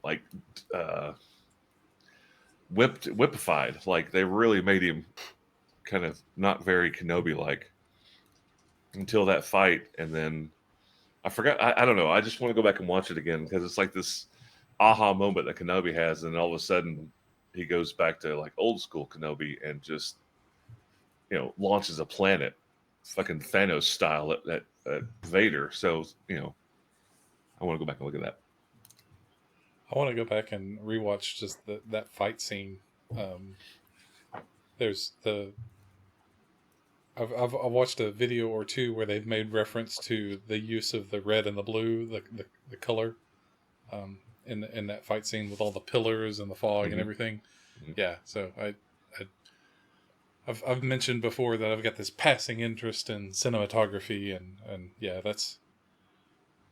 like whipified. Like they really made him kind of not very Kenobi like until that fight, and then I forgot. I don't know. I just want to go back and watch it again because it's like this aha moment that Kenobi has, and all of a sudden he goes back to like old school Kenobi and just launches a planet, fucking Thanos style at Vader. So I want to go back and look at that. I want to go back and rewatch just that fight scene. There's I've watched a video or two where they've made reference to the use of the red and the blue, the color, in that fight scene with all the pillars and the fog and everything. Mm-hmm. Yeah, so I've mentioned before that I've got this passing interest in cinematography, and yeah, that's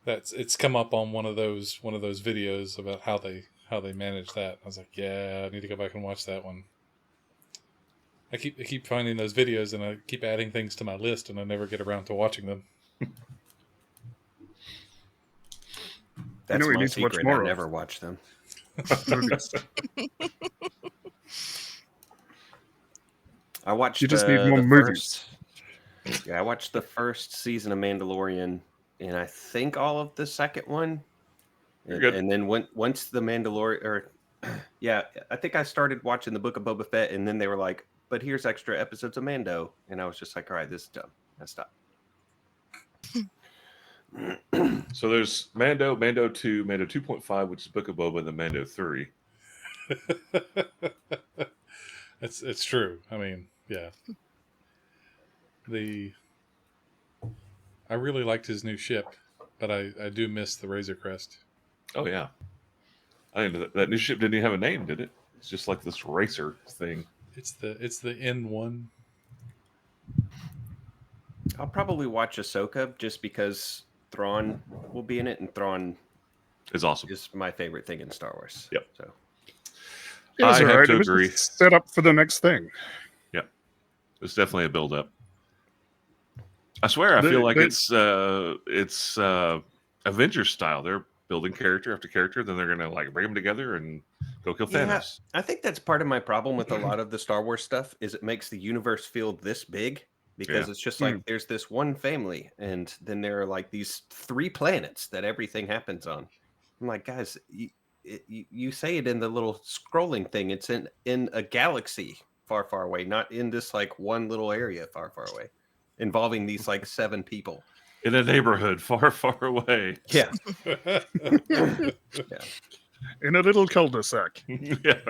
it's come up on one of those videos about how they manage that. I was like, yeah, I need to go back and watch that one. I keep finding those videos and I keep adding things to my list and I never get around to watching them. That's my secret. I never watch them. I watched. You just need more movies. I watched the first season of Mandalorian, and I think all of the second one. And then once the Mandalorian, I think I started watching the Book of Boba Fett, and then they were like, "But here's extra episodes of Mando," and I was just like, "All right, this is dumb. I stopped." So there's Mando 2, Mando 2.5, which is Book of Boba, and then Mando 3. It's true. I mean, yeah. I really liked his new ship, but I do miss the Razor Crest. Oh yeah, I didn't. That new ship didn't even have a name, did it? It's just like this racer thing. It's the N1. I'll probably watch Ahsoka just because Thrawn will be in it, and Thrawn is awesome. Is my favorite thing in Star Wars. Yep. So I have to agree. Set up for the next thing. Yep. It's definitely a build up. I swear, I feel like it's Avengers style. They're building character after character, then they're gonna like bring them together and go kill Thanos. Yeah, I think that's part of my problem with a lot of the Star Wars stuff is it makes the universe feel this big because it's just like there's this one family, and then there are like these 3 planets that everything happens on. I'm like, guys, you say it in the little scrolling thing. It's in a galaxy far, far away, not in this like one little area far, far away, involving these like 7 people. In a neighborhood far, far away. Yeah. In a little cul-de-sac. Yeah.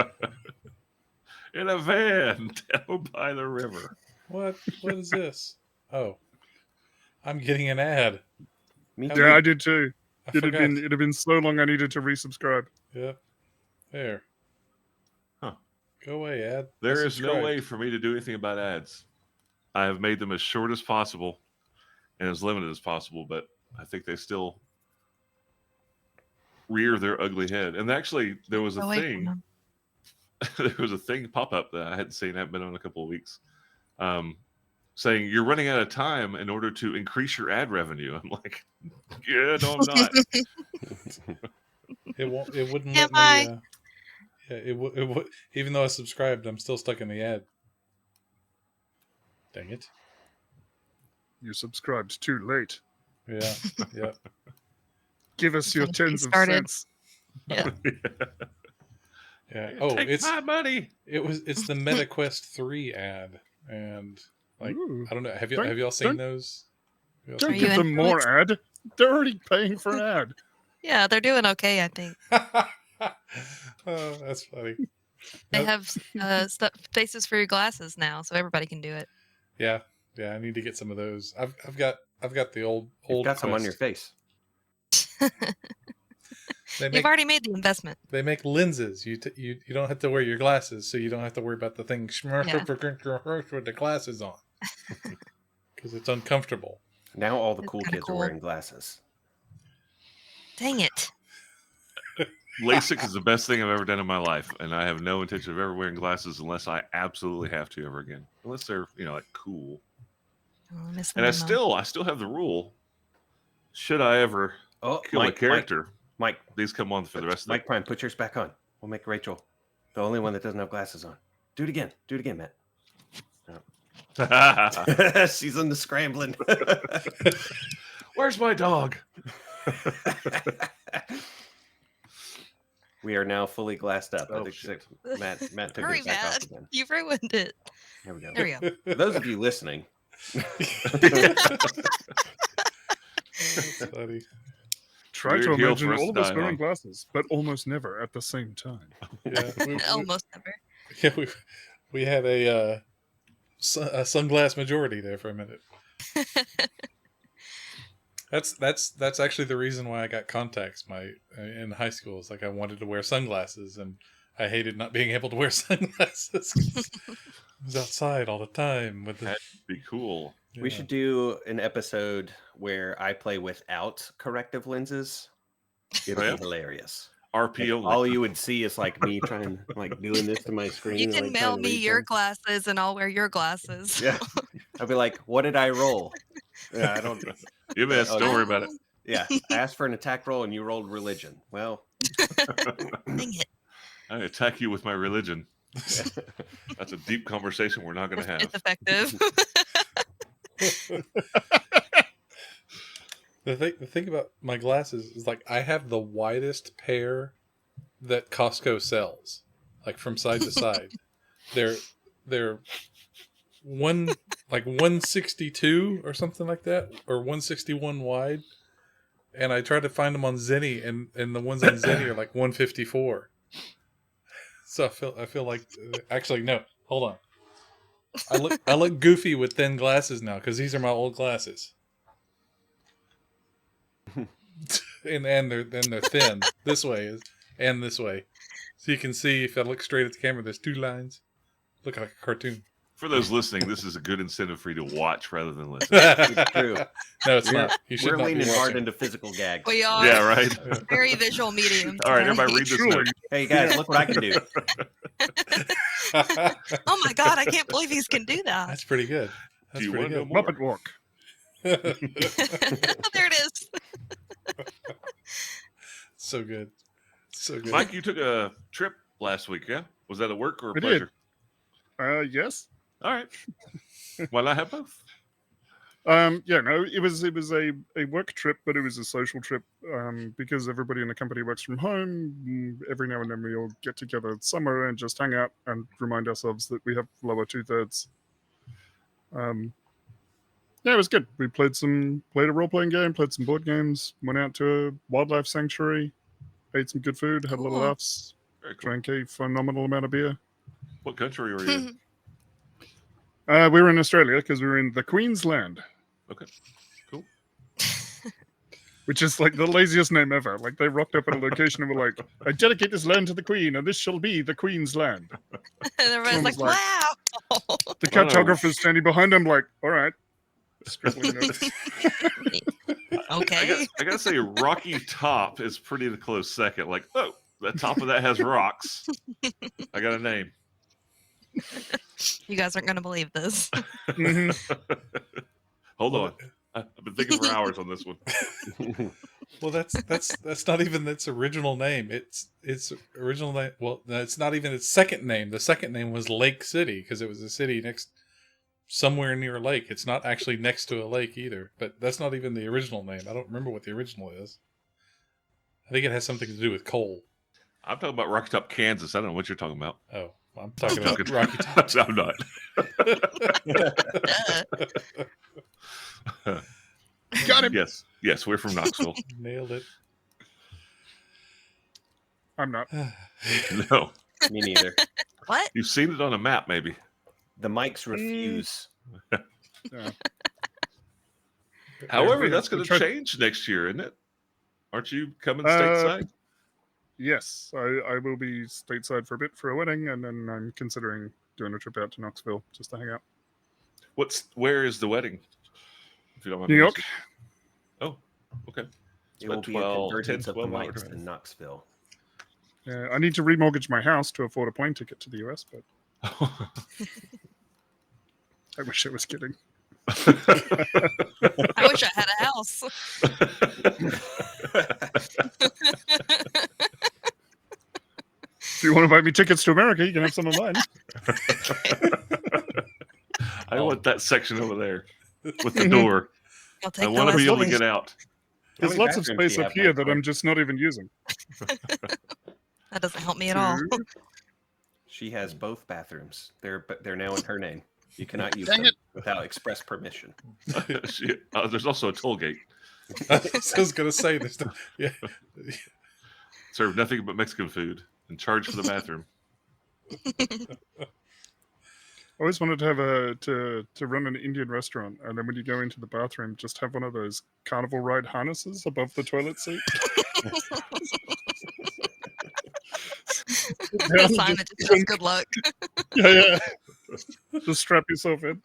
In a van down by the river. What is this? Oh. I'm getting an ad. Yeah, I did too. It had been so long I needed to resubscribe. Yeah. There. Huh. Go away, ad. There is no way for me to do anything about ads. I have made them as short as possible and as limited as possible, but I think they still rear their ugly head. And actually, there was a thing. There was a thing pop up that I hadn't seen. I haven't been on a couple of weeks, saying you're running out of time in order to increase your ad revenue. I'm like, yeah, no, I'm not. It wouldn't let me. It would. Even though I subscribed, I'm still stuck in the ad. Dang it. You subscribed too late. Yeah. Yeah. Give us your tens of cents. Yeah. Yeah. Oh, Take my money. It's the MetaQuest 3 ad, and like I don't know. Have y'all seen those? Don't give them more ad. They're already paying for an ad. Yeah, they're doing okay, I think. Oh, that's funny. They have faces for your glasses now, so everybody can do it. Yeah. Yeah, I need to get some of those. I've got the old. You've got Quest. some on your face. You've already made the investment. They make lenses. You don't have to wear your glasses, so you don't have to worry about the thing with the glasses on, because it's uncomfortable. Now all the cool kids are wearing glasses. Dang it! LASIK is the best thing I've ever done in my life, and I have no intention of ever wearing glasses unless I absolutely have to ever again. Unless they're like cool. Oh, and I still have the rule. Should I ever kill a character? Mike, these come on for the rest of Mike Prime, put yours back on. We'll make Rachel the only one that doesn't have glasses on. Do it again. Do it again, Matt. the. She's on the scrambling. Where's my dog? We are now fully glassed up. Oh, I think shit. Matt took Hurry, it back off Matt. again. You've ruined it. There we go. There we go. For those of you listening, That's funny. Try Weird to heel imagine for us all of to us die wearing on. glasses, but almost never at the same time. Yeah, Almost never. yeah, we had a sunglass majority there for a minute. That's actually the reason why I got contacts in high school. It's like I wanted to wear sunglasses, and I hated not being able to wear sunglasses. I was outside all the time with the. That'd be cool. we should do an episode where I play without corrective lenses. It'll Oh, yeah? be hilarious. RP only. All you would see is like me trying, like doing this to my screen. You can like, mail trying to me read your something. glasses and I'll wear your glasses. Yeah, I'll be like, "What did I roll?" Yeah, I don't. You missed. Oh, Don't yeah. worry about it. Yeah, I asked for an attack roll and you rolled religion. Well, Dang it. I attack you with my religion. That's a deep conversation we're not going to It's have. effective. The thing about my glasses is like I have the widest pair that Costco sells, like from side to side. They're 162 or something like that, or 161 wide. And I tried to find them on Zenny, and the ones on Zenny are like 154. So I feel like actually no, hold on. I look goofy with thin glasses now because these are my old glasses. and they're thin this way and this way, so you can see if I look straight at the camera. There's two lines. Look like a cartoon. For those listening, this is a good incentive for you to watch rather than listen. it's true. No, it's not. You should We're not be leaning hard watching. into physical gags. We are Yeah, right. very visual mediums. All right, today. everybody read this Truly. note. Hey guys, look what I can do. Oh my god, I can't believe he's can do that. Oh, That's pretty good. Do That's you pretty want to know good. more? Muppet walk. There it is. So good. So good. Mike, you took a trip last week, yeah? Was that a work or a I did. pleasure? Yes. All right. Why not have both? Yeah, no, it was a work trip, but it was a social trip because everybody in the company works from home. Every now and then we all get together somewhere and just hang out and remind ourselves that we have lower 2/3. Yeah, it was good. We played a role-playing game, played some board games, went out to a wildlife sanctuary, ate some good food, had a little Cool. laughs, Very cool. drank a phenomenal amount of beer. What country were you in? We were in Australia because we were in the Queensland. Okay. Cool. Which is like the laziest name ever. Like they rocked up at a location and were like, "I dedicate this land to the Queen, and this shall be the Queen's land." And everybody's like, Someone's wow. The Oh, no. cartographer's standing behind him, like, "All right." Scribbling notes. Okay. I gotta say, Rocky Top is pretty close second. Like, oh, the top of that has rocks. I got a name. You guys aren't going to believe this. Mhm. Hold on. I've been thinking for hours on this one. Well, that's not even its original name. Its original name. Well, no, it's not even its second name. The second name was Lake City because it was a city next somewhere near a lake. It's not actually next to a lake either. But that's not even the original name. I don't remember what the original is. I think it has something to do with coal. I'm talking about Rocky Top, Kansas. I don't know what you're talking about. Oh, I'm talking I'm about joking. Rocky Top. I'm not. Got him. Yes, we're from Knoxville. Nailed it. I'm not. No, Me neither. What? you've seen it on a map, maybe. The mics refuse. Yeah. However, that's going to Try- change next year, isn't it? Aren't you coming Uh, stateside? Yes, I will be stateside for a bit for a wedding, and then I'm considering doing a trip out to Knoxville just to hang out. Where is the wedding? If you don't mind New me York. asking. Oh, okay. It will about be 12, a convergence 10, of the 12 hour mics drive. in Knoxville. I need to remortgage my house to afford a plane ticket to the US, but I wish I was kidding. I wish I had a house. you want to buy me tickets to America, you can have some of mine. I want that section over there with the door. I'll I take the want to be last able to one. get out. How There's many lots of bathrooms do space you up have, here that Michael? I'm just not even using. That doesn't help me at all. 2. She has both bathrooms. They're now in her name. You cannot use Dang them it. without express permission. There's also a toll gate. I was going to say this. Yeah. Serve nothing but Mexican food and charge for the bathroom. I always wanted to have to run an Indian restaurant, and then when you go into the bathroom, just have one of those carnival ride harnesses above the toilet seat. A sign that just says good luck. Yeah. Just strap yourself in.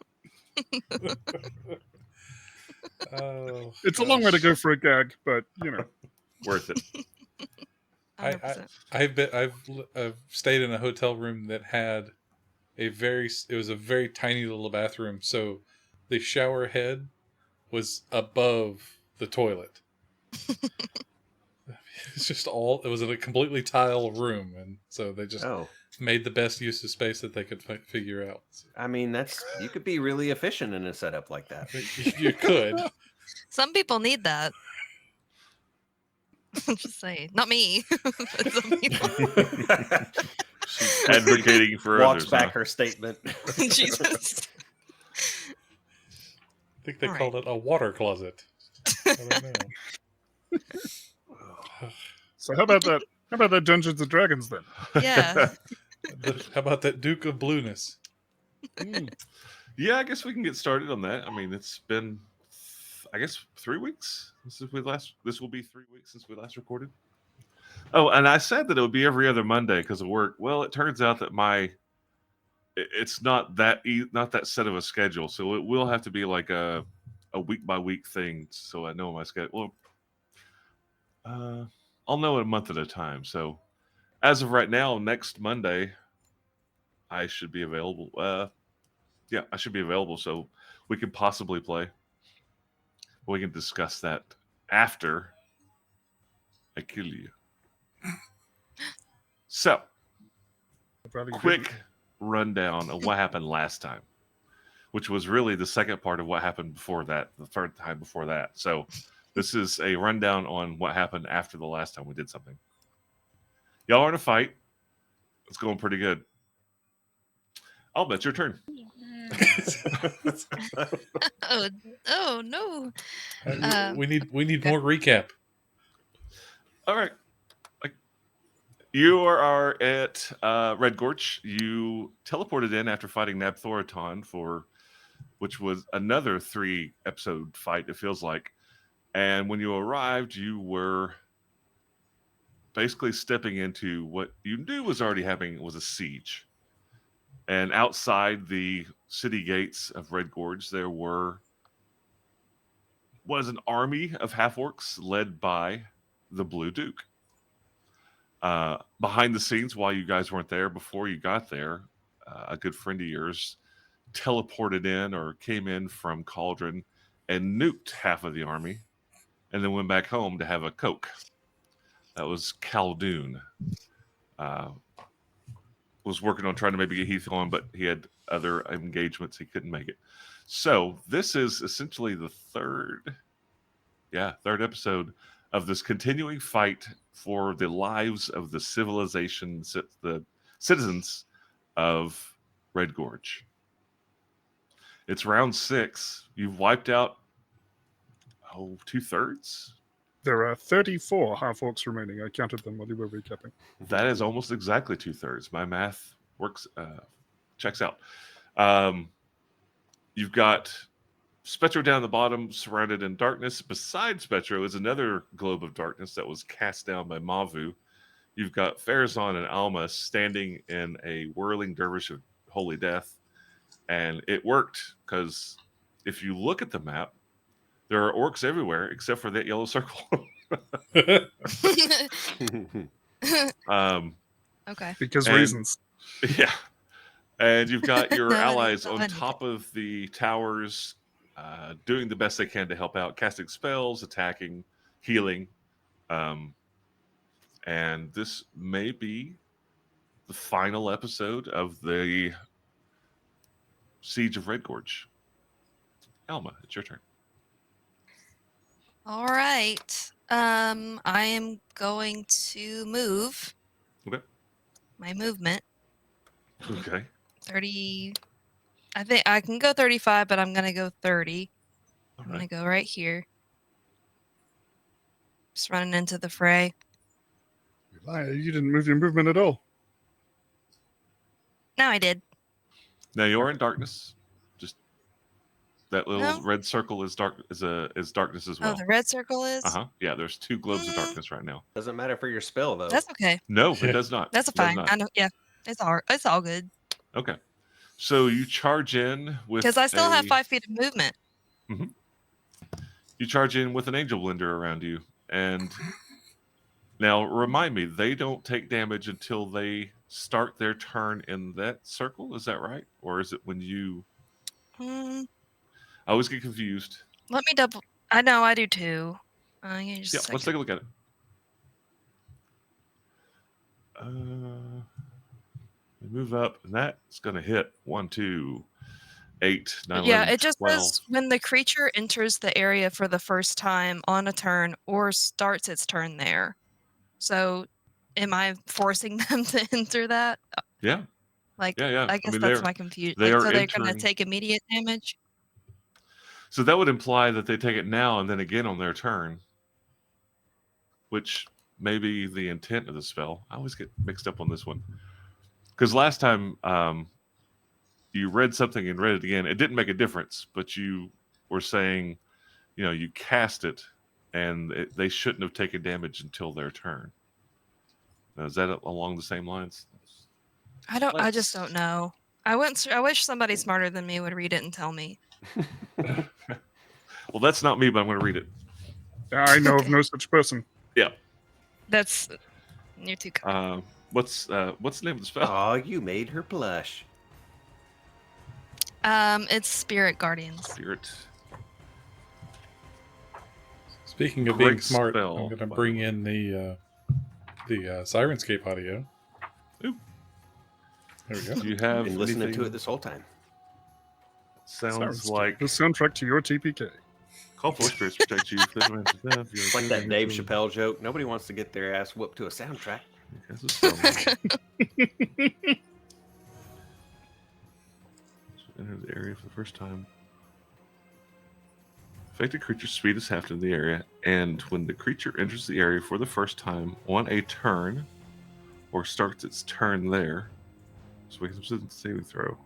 Oh, It's a long way to go for a gag, but Worth it. 100%. I've stayed in a hotel room that had it was a very tiny little bathroom, so the shower head was above the toilet. It was in a completely tile room, and so they just Oh, made the best use of space that they could figure out. I mean, you could be really efficient in a setup like that. You could. Some people need that. I'm just saying. Not me. But some people. She's advocating for Walks others. back huh? her statement. Jesus. I think they All called it a water closet. I don't know. so how about that? How about that Dungeons and Dragons then? Yeah. How about that Duke of Blueness? Yeah, I guess we can get started on that. I mean, it's been, I guess, 3 weeks since This will be 3 weeks since we last recorded. Oh, and I said that it would be every other Monday because of work. Well, it turns out that it's not that set of a schedule, so it will have to be like a week by week thing. So I know my schedule. Well, I'll know a month at a time. So as of right now, next Monday, I should be available. Yeah, I should be available, so we could possibly play. We can discuss that after I kill you. So, I'd rather you quick rundown of what happened last time, which was really the second part of what happened before that, the third time before that. So, this is a rundown on what happened after the last time we did something. Y'all are in a fight. It's going pretty good. I'll bet your turn. Oh no. We need more recap. All right. You are at Red Gorge. You teleported in after fighting Nabthoriton which was another 3-episode fight, it feels like. And when you arrived, you were basically stepping into what you knew was already happening was a siege. And outside the city gates of Red Gorge, there was an army of half-orcs led by the Blue Duke. Behind the scenes, while you guys weren't there, before you got there, a good friend of yours teleported in or came in from Cauldron and nuked half of the army and then went back home to have a Coke. That was Khaldun. Was working on trying to maybe get Heath on, but he had other engagements. He couldn't make it. So this is essentially the third episode of this continuing fight for the lives of the the citizens of Red Gorge. It's round 6. You've wiped out 2/3. There are 34 half-orcs remaining. I counted them while you were recapping. That is almost exactly 2/3. My math works, checks out. You've got Spectro down the bottom, surrounded in darkness. Beside Spectro is another globe of darkness that was cast down by Mavu. You've got Farazan and Alma standing in a whirling dervish of holy death. And it worked because if you look at the map, there are orcs everywhere except for that yellow circle. Okay. Because And- reasons. Yeah. And you've got your No, I need- allies I on need top of the towers, doing the best they can to help out, casting spells, attacking, healing. And this may be the final episode of the Siege of Red Gorge. Alma, it's your turn. All right. I am going to move Okay. my movement Okay. 30. I think I can go 35, but I'm going to go 30. All I'm going right. to go right here. Just running into the fray. You liar, you didn't move your movement at all. No, I did. Now you're in darkness. Just that little No. red circle is dark. Is darkness as Oh, well. the red circle is? Yeah. There's 2 globes of Mm. darkness right now. Doesn't matter for your spell though. That's okay. No, Yeah. it does not. That's It does fine. not. I know. Yeah. It's all good. Okay. So you charge in with Because I still have a- 5 feet of movement. You charge in with an angel blender around you, and now remind me, they don't take damage until they start their turn in that circle. Is that right, or is it when you? Mm, I always get confused. let me double. I know I do too. Give me just Yeah, a second. let's take a look at it. We move up, and that's going to hit 1, 2, 8, 9, Yeah, 11, it just 12. says when the creature enters the area for the first time on a turn or starts its turn there. So, am I forcing them to enter that? Yeah, Like, yeah. I guess mean, that's they're- my confusion. they Like, are so they're gonna entering- take immediate damage. So that would imply that they take it now and then again on their turn, which may be the intent of the spell. I always get mixed up on this one. Because last time you read something and read it again, it didn't make a difference, but you were saying, you cast it and they shouldn't have taken damage until their turn. Now, is that along the same lines? I just don't know. I wish somebody smarter than me would read it and tell me. Well, that's not me, but I'm going to read it. I know of no such person. That's you're too kind. What's the name of the spell? Oh, you made her blush. It's Spirit Guardians. Spirit. Speaking of being Great smart, spell, I'm going to by bring in the Sirenscape audio. Ooh. There we go. Do you have Been listening to anything- it this whole time. Sounds Sirenscape, like the soundtrack to your TPK. call for spirits protect you. It's like that Dave Chappelle joke. Nobody wants to get their ass whooped to a soundtrack. That's a spell. Enter the area for the first time. Affected creature's speed is halved in the area, and when the creature enters the area for the first time on a turn, or starts its turn there, so we can saving throw.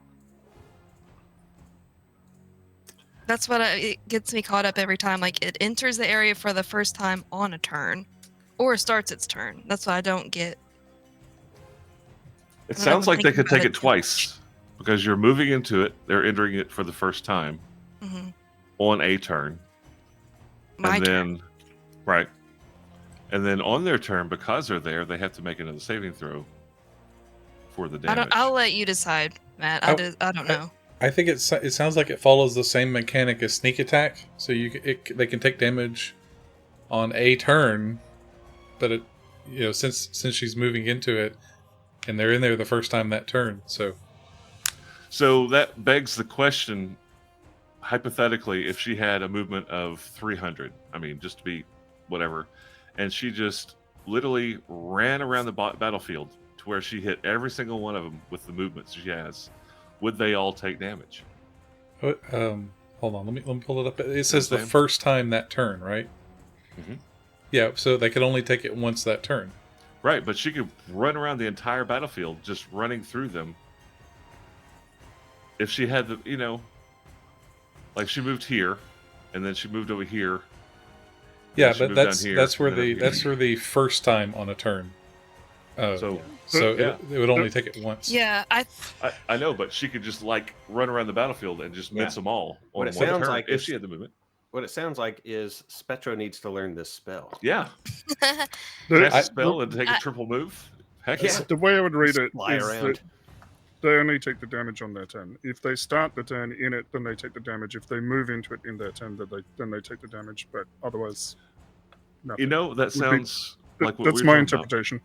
That's what it gets me caught up every time. Like it enters the area for the first time on a turn, or starts its turn. That's what I don't get. It When I sounds was like they thinking could about take it it twice because you're moving into it. They're entering it for the first time Hmm. on a turn, My and turn. then right, and then on their turn, because they're there, they have to make another saving throw for the damage. I'll let you decide, Matt. I don't know. I think it sounds like it follows the same mechanic as sneak attack. So they can take damage on a turn, but since she's moving into it, and they're in there the first time that turn. So that begs the question: hypothetically, if she had a movement of 300, I mean, just to be whatever, and she just literally ran around the battlefield to where she hit every single one of them with the movements she has, would they all take damage? hold on, let me pull it up. It says the Sam? first time that turn, right? Mhm. Yeah, so they could only take it once that turn. Right, but she could run around the entire battlefield just running through them. If she had like she moved here, and then she moved over here. Yeah, she but moved down that's here, that's where and then the over here. that's for the first time on a turn. So So yeah. it would only take it once. Yeah, I know, but she could just like run around the battlefield and just mince them all What on it one sounds turn like if is- she had the movement. What it sounds like is Spectro needs to learn this spell. Yeah, The, cast a spell and take a I- triple move. Heck Yeah. yeah. the way I would read Just it fly is around. that they only take the damage on their turn. If they start the turn in it, then they take the damage. If they move into it in their turn, then they take the damage. But otherwise, nothing. You know, that be- sounds like what That's we were my talking about. interpretation.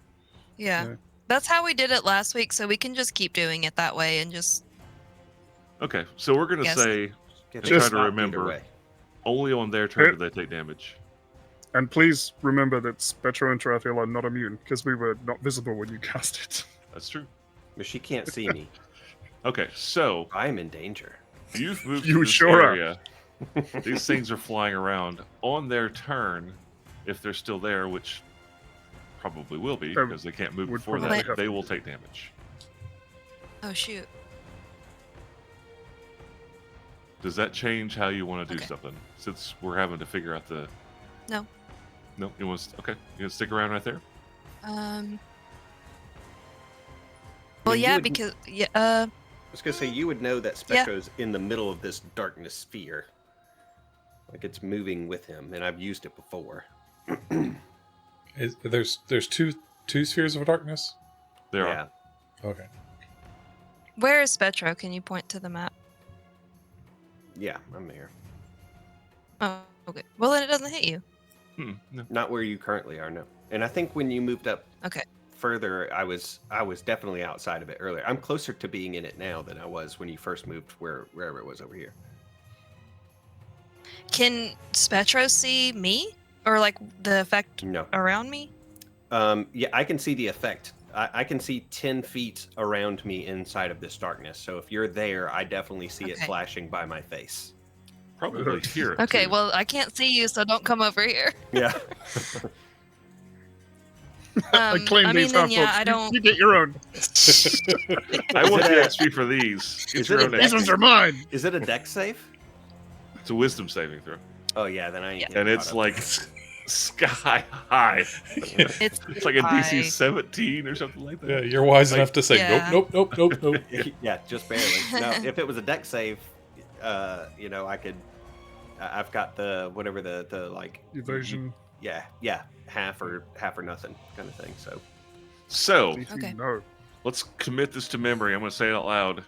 yeah. Yeah. That's how we did it last week, so we can just keep doing it that way and just Okay, so we're gonna Yes. say Get Just it try to stopped either remember. way. only on their turn do they take damage. And please remember that Spectro and Tarathiel are not immune because we were not visible when you cast it. That's true. But she can't see me. Okay, so I'm in danger. you've moved You to this sure are. area. These things are flying around on their turn. If they're still there, which probably will be They because they can't move would before probably that, have they to. will take damage. oh shoot. Does that change how you want to do Okay. something? Since we're having to figure out the. No. No, you want to, okay? You gonna stick around right there? Well, you yeah, would- because yeah, I was gonna say you would know that Spectro's in the middle of this darkness sphere. Like it's moving with him, and I've used it before. There's two spheres of darkness. There yeah. are. Okay. where is Spetro? Can you point to the map? Yeah, I'm there. Oh, okay. Well, then it doesn't hit you. No. Not where you currently are, no. And I think when you moved up Okay. further, I was definitely outside of it earlier. I'm closer to being in it now than I was when you first moved wherever it was over here. Can Spetro see me or like the effect No. around me? Yeah, I can see the effect. I can see 10 feet around me inside of this darkness. So if you're there, I definitely see it Okay. flashing by my face. Probably here. Okay, too. well, I can't see you, so don't come over here. Yeah. I claim I these mean, then, half yeah, orcs. I don't. You get your own. I want Is the it XP for these. Get is your it a own dex- These ones are mine. Is it a dex save? It's a wisdom saving throw. Oh yeah, then I ain't Yeah. getting And it's caught up. like sky high. It's It's like a high. DC 17 or something like that. Yeah, you're wise Like- enough to say Yeah. nope, nope, nope, nope, nope. Yeah, just barely. No, if it was a dex save, I could. I've got the whatever the like Evasion. Yeah, half or nothing kind of thing. So So Okay. No. let's commit this to memory. I'm going to say it out loud.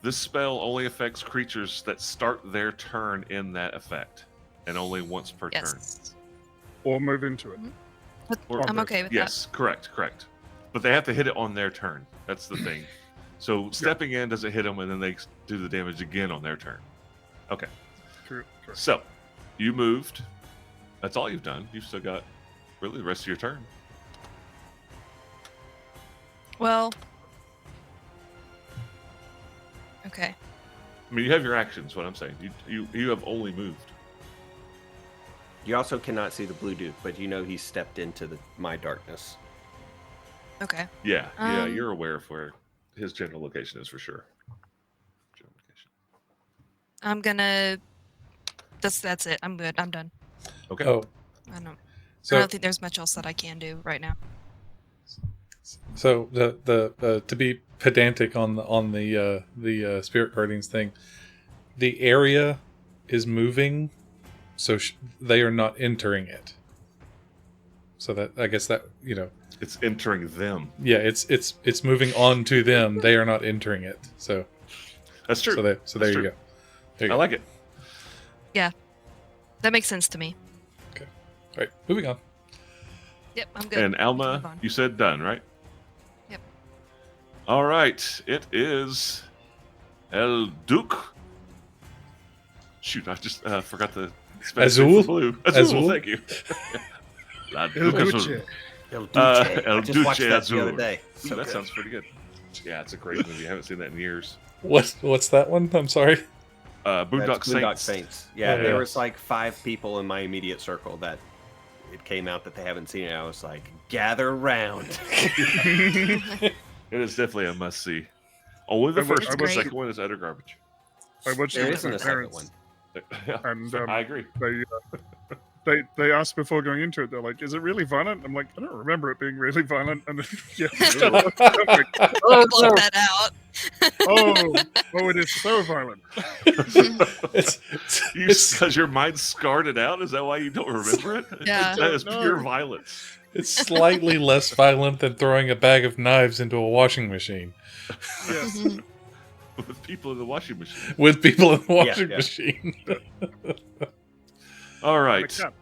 This spell only affects creatures that start their turn in that effect, and only once per turn. yes. Or move into it. Or- I'm okay with Yes, correct. But they have to hit it on their turn. That's the thing. So stepping in doesn't hit them, and then they do the damage again on their turn. Okay. Correct. So you moved. That's all you've done. You've still got really the rest of your turn. that. Well. Okay. I mean, you have your actions. What I'm saying, you have only moved. you also cannot see the blue dude, but you know he stepped into my darkness. Okay. Yeah, Um, you're aware of where his general location is for sure. General location. I'm gonna. That's it. I'm good. I'm done. Okay. Oh, I don't. I so don't think there's much else that I can do right now. so the to be pedantic on the spirit guardians thing, the area is moving, so they are not entering it. So that I guess that It's entering them. yeah, it's moving on to them. They are not entering it. So That's true. there That's you true. go. There you I go. like it. That makes sense to me. All right, moving on. Yep, I'm good. And We can move Alma, on. you said done, right? Yep. All right. It is El Duke. Shoot, I just forgot the Spanish name for Azul? blue. Azul, Azul? thank you. La El Duke Azul. Duce. El Duce. El I just watched Duce that the other Azul. day. Ooh, So that good. sounds pretty good. Yeah, it's a great movie. I haven't seen that in years. What's that one? I'm sorry. Boondock That's Boondock Saints. Saints. Yeah, Oh, there yeah. was like 5 people in my immediate circle that it came out that they haven't seen it. I was like, gather round. It is definitely a must see. Only the I wa- first I one. The was- second one is utter garbage. I watched There it with isn't my a second parents, one. Yeah, and I agree. they asked before going into it. They're like, "Is it really violent?" I'm like, "I don't remember it being really violent." And then, yeah, I'm like, oh, Blow no. that out. oh, it is so violent. It's Because your mind scarred it out? Is that why you don't remember it? Yeah. That is No. pure violence. it's slightly less violent than throwing a bag of knives into a washing machine Yes. With people in the washing machine. with people in the Yeah, washing yeah. machine. All Like right. that.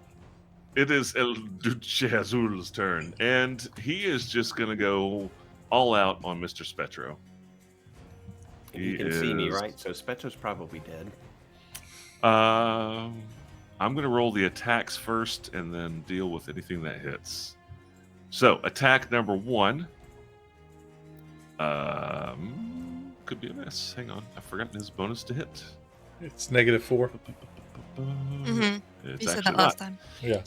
It is El Duce Azul's turn. And he is just going to go all out on Mr. Spetro. You can see me, right? So Spetro's probably dead. I'm going to roll the attacks first and then deal with anything that hits. So, attack number 1. Could be a miss. Hang on. I've forgotten his bonus to hit. It's -4. Mm-hmm. It's You said actually that last time. Yeah.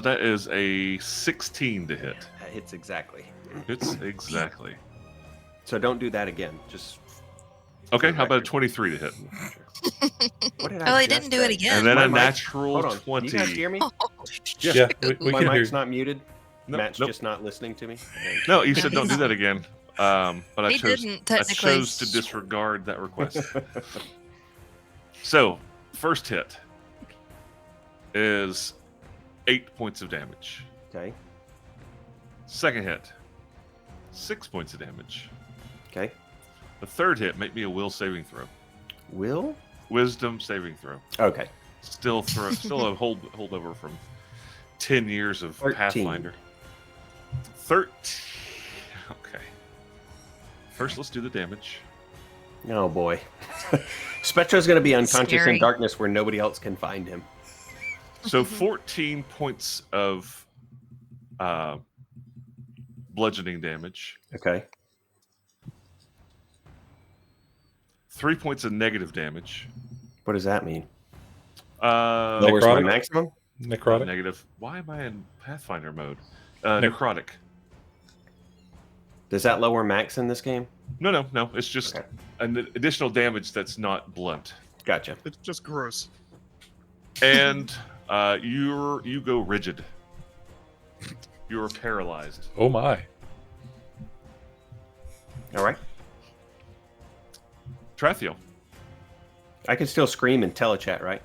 that is a 16 to hit. That hits exactly. It's exactly. So don't do that again. Just Okay, how about a 23 to hit? what did Oh, he just didn't do it say? again. And then My a mic- natural Hold on. 20. Can you guys hear me? Yeah, we My can hear mic's you. not muted. Nope, Matt's nope. just not listening to me. No, you said don't do that again. But I He chose, didn't I technically. chose to disregard that request. So, first hit is 8 points of damage. Okay. Second hit, 6 points of damage. Okay. The third hit, make me a will saving throw. Will? Wisdom saving throw. Okay. Still a holdover from 10 years of 13. Pathfinder. 13. Okay. First, let's do the damage. Oh boy. Spetro's going to be unconscious Scary. in darkness where nobody else can find him. So 14 points of bludgeoning damage, Okay. 3 points of negative damage. What does that mean? Necrotic. Lowers my necrotic? maximum? Necrotic. Negative. Why am I in Pathfinder mode? Nec- Necrotic. Does that lower max in this game? No. It's just Okay. an additional damage that's not blunt. Gotcha. It's just gross. And you go rigid. You are paralyzed. Oh my. All right. Trathiel. I can still scream and telechat, right?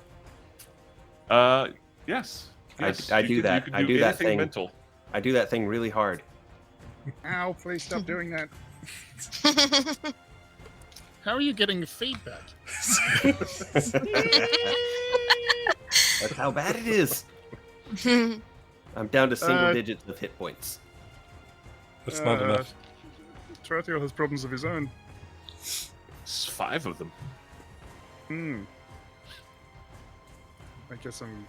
Yes. I Yes, do you can- that. You can I do do that anything thing. mental. I do that thing really hard. Ow, please stop doing that. How are you getting feedback? That's how bad it is. I'm down to single Uh, digits of hit points. That's not enough. Tarathiel has problems of his own. It's 5 of them. I guess I'm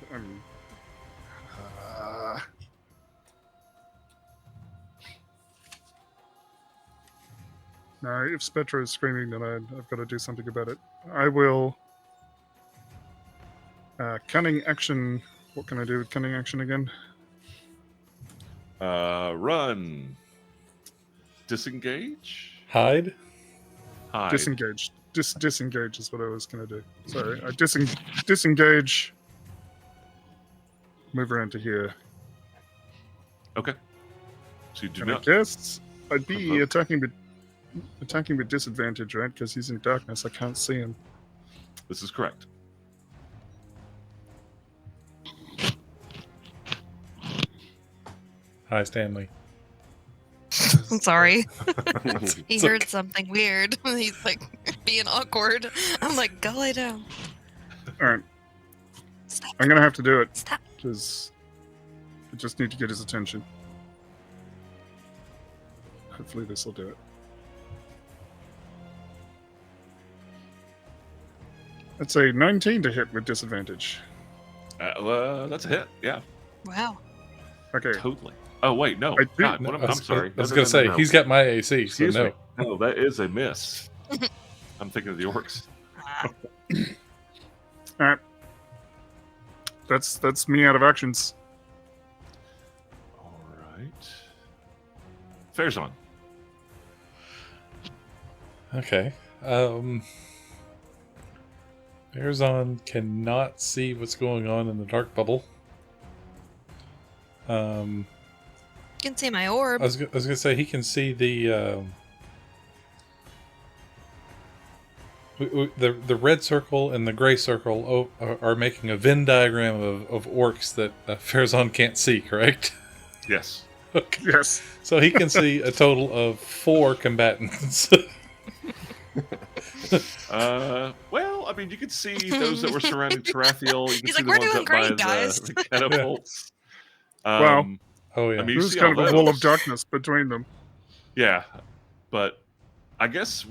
No, if Spectra is screaming, then I've got to do something about it. I will. Cunning action. What can I do with cunning action again? Run. Disengage. Hide. Hide. Disengage. Disengage is what I was going to do. Sorry, I disengage. Move around to here. Okay. So you do And I not. guess I'd be Uh-huh. attacking with disadvantage, right? Because he's in darkness. I can't see him. This is correct. Hi, Stanley. I'm sorry. He heard something weird. He's like being awkward. I'm like, go lay down. All right, Stop. I'm gonna have to do it Stop. because I just need to get his attention. Hopefully, this will do it. That's a 19 to hit with disadvantage. That's a hit. Yeah, Wow. Okay, totally. Oh wait, no. I do- God, No, what am, I I'm was, sorry. I was No, going to say, no. he's got my AC, so Excuse no. me. No, that is a miss. I'm thinking of the orcs. Ah, all right. That's me out of actions. All right. Farazan. Okay. Farazan cannot see what's going on in the dark bubble. you can see my orb. I was going to say he can see the the red circle and the gray circle are making a Venn diagram of orcs that Farazan can't see, correct? Yes. Okay. Yes. So he can see a total of 4 combatants. Well, I mean, you could see those that were surrounding Tarathiel. You can He's see like, the "We're ones doing up by great, guys." the catapults. Wow. Um, Oh yeah. I mean, you This is see kind all of a wall of those. darkness between them. Yeah, but I guess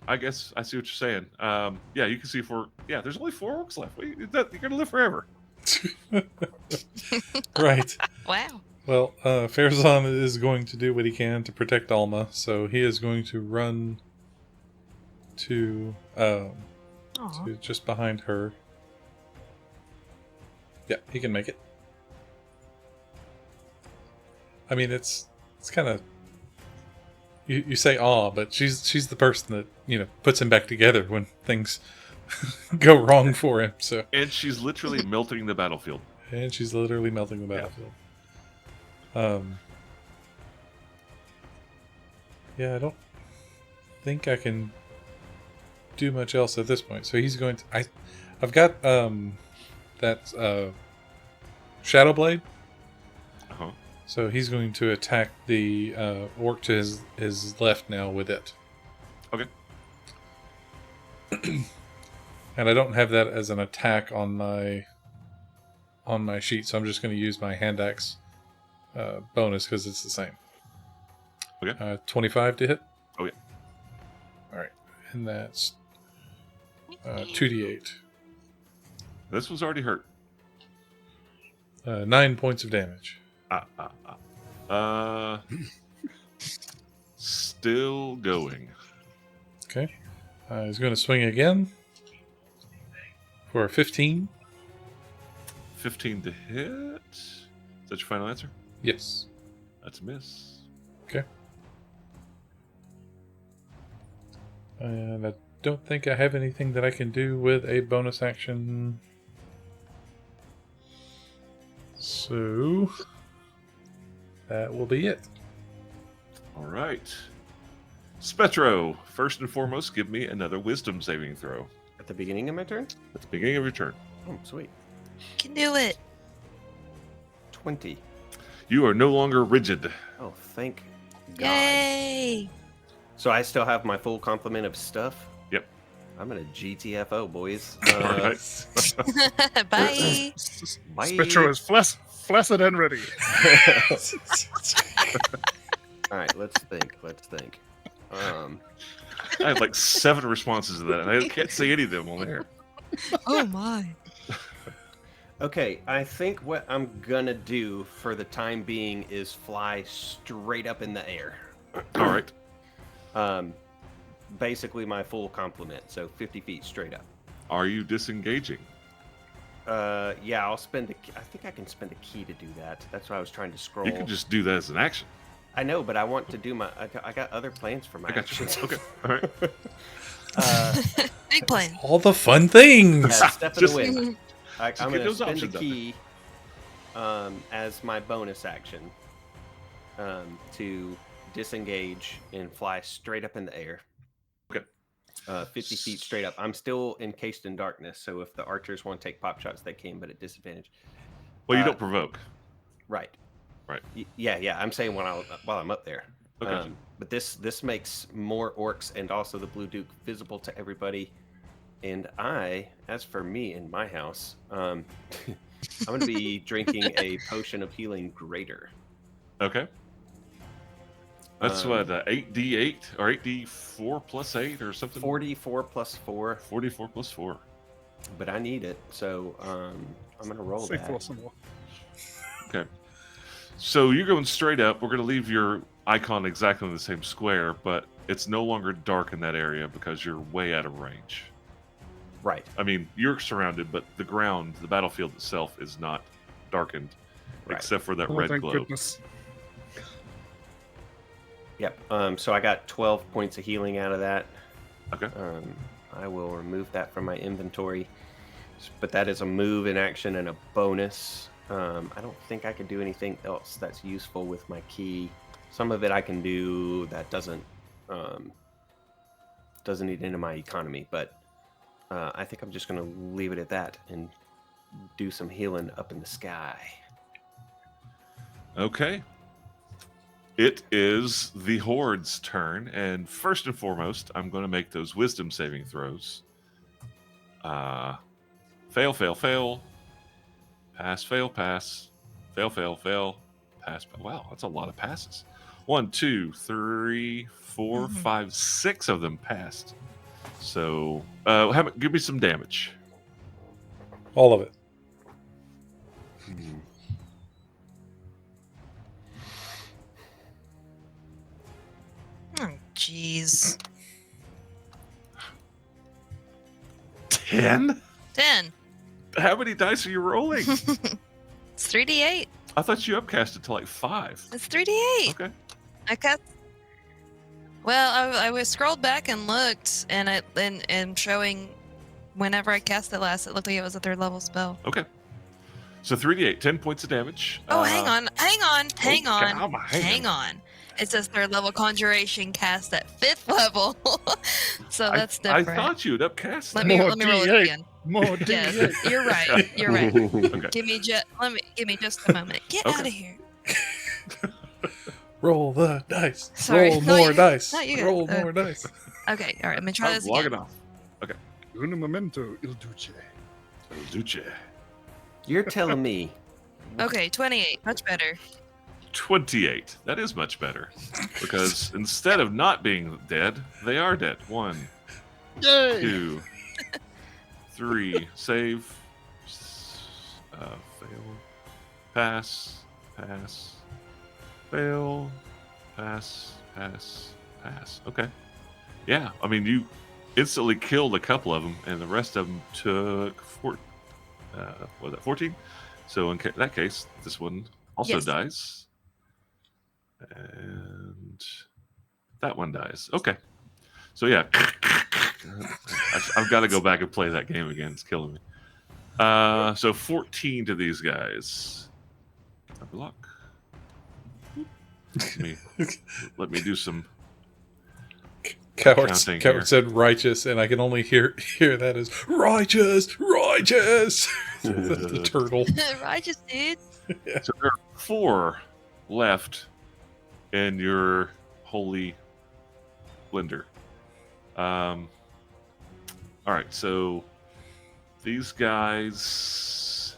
I guess I see what you're saying. Yeah, you can see there's only 4 orcs left. You're gonna live forever. Right. Wow. Well, Farazan is going to do what he can to protect Alma, so he is going to run to Aw. just behind her. Yeah, he can make it. I mean, it's kind of you say aw, but she's the person that puts him back together when things go wrong for him. So, And she's literally melting the battlefield. and she's literally melting the battlefield. Yeah, I don't think I can do much else at this point. So he's going to. I've got that Shadow Blade. Uh-huh. So he's going to attack the orc to his left now with it. Okay. And I don't have that as an attack on my sheet, so I'm just going to use my hand axe bonus because it's the same. Okay. 25 to hit. Oh, yeah. All right, and that's 2d8. This was already hurt. 9 points of damage. Still going. Okay. He's going to swing again for a 15. 15 to hit. Is that your final answer? Yes. That's a miss. Okay. And I don't think I have anything that I can do with a bonus action. So that will be it. All right. Spetro, first and foremost, give me another wisdom saving throw At the beginning of my turn? at the beginning of your turn. Oh, sweet. Can do it. 20. You are no longer rigid. Oh, thank God. Yay! So I still have my full complement of stuff? Yep. I'm gonna GTFO, boys. All right. Bye. Bye. Spectro is flaccid and ready. All right, let's think. I had like 7 responses to that, and I can't say any of them on there. Oh my. Okay, I think what I'm gonna do for the time being is fly straight up in the air. All right. Basically my full complement, so 50 feet straight up. Are you disengaging? Yeah, I'll spend I think I can spend a key to do that. That's why I was trying to scroll. You can just do that as an action. I know, but I want to do I got other plans for my I got you. actions. Okay. All right. Big plan. All the fun things. Yeah, step of Just- the wind. I'm get going to those spend a options out key as my bonus action to disengage and fly straight up in the air. Okay. 50 feet straight up. I'm still encased in darkness, so if the archers want to take pop shots, they can, but at disadvantage. Well, you Uh, don't provoke. Right. Right. Yeah. I'm saying while I'm up there. Okay. But this makes more orcs and also the Blue Duke visible to everybody. And as for me in my house, I'm going to be drinking a potion of healing greater. Okay. That's Um, what, 8d8 or 8d4 plus 8 or something? 44 plus 4, 44 plus 4. but I need it, so I'm going to roll Say that. for some more. Okay. So you're going straight up. We're going to leave your icon exactly in the same square, but it's no longer dark in that area because you're way out of range. Right. I mean, you're surrounded, but the ground, the battlefield itself, is not darkened Right. except for that Oh, red thank glow. goodness. Yep. So I got 12 points of healing out of that. Okay. I will remove that from my inventory, but that is a move in action and a bonus. I don't think I could do anything else that's useful with my key. Some of it I can do that doesn't eat into my economy, but I think I'm just going to leave it at that and do some healing up in the sky. Okay. It is the Horde's turn, and first and foremost, I'm going to make those wisdom saving throws. Fail, fail, fail. Pass, fail, pass. Fail, fail, fail. Pass. Wow, that's a lot of passes. 1, 2, 3, 4, Mhm. 5, 6 of them passed. So, give me some damage. All of it. Oh, jeez. 10? 10. How many dice are you rolling? It's 3d8. I thought you upcasted to like 5. It's 3d8. Okay. I cast. Well, I was scrolled back and looked, and showing whenever I cast it last, it looked like it was a 3rd level spell. Okay. So 3d8, 10 points of damage. Oh, hang on. hang on. It says 3rd level conjuration cast at 5th level. So that's I different. thought you had upcast let that. me More let me roll it D8. again. More Yes, D8. you're right. You're right. Okay. Give me just a moment. Get Okay. out of here. Roll the dice. Sorry. Roll No, more you- dice. no, you got it. Roll more dice. Okay, all right. I'm gonna try this Log again. it off. Un momento, il duce. Duce. You're telling me Okay, 28. Much better. 28. That is much better. Because instead of not being dead, they are dead. 1, Yay! 2, 3. Save. Fail. Pass. Pass. Fail. Pass. Pass. Pass. Okay. Yeah, I mean, you instantly killed a couple of them, and the rest of them took 14? So in that case, this one also Yes. dies. And that one dies. Okay. So yeah. I've got to go back and play that game again. It's killing me. So 14 to these guys. Good luck. Let me do some Coward counting here. said righteous, and I can only hear that as righteous, righteous. The turtle. Righteous, dude. So there are 4 left in your holy blender. All right, so these guys.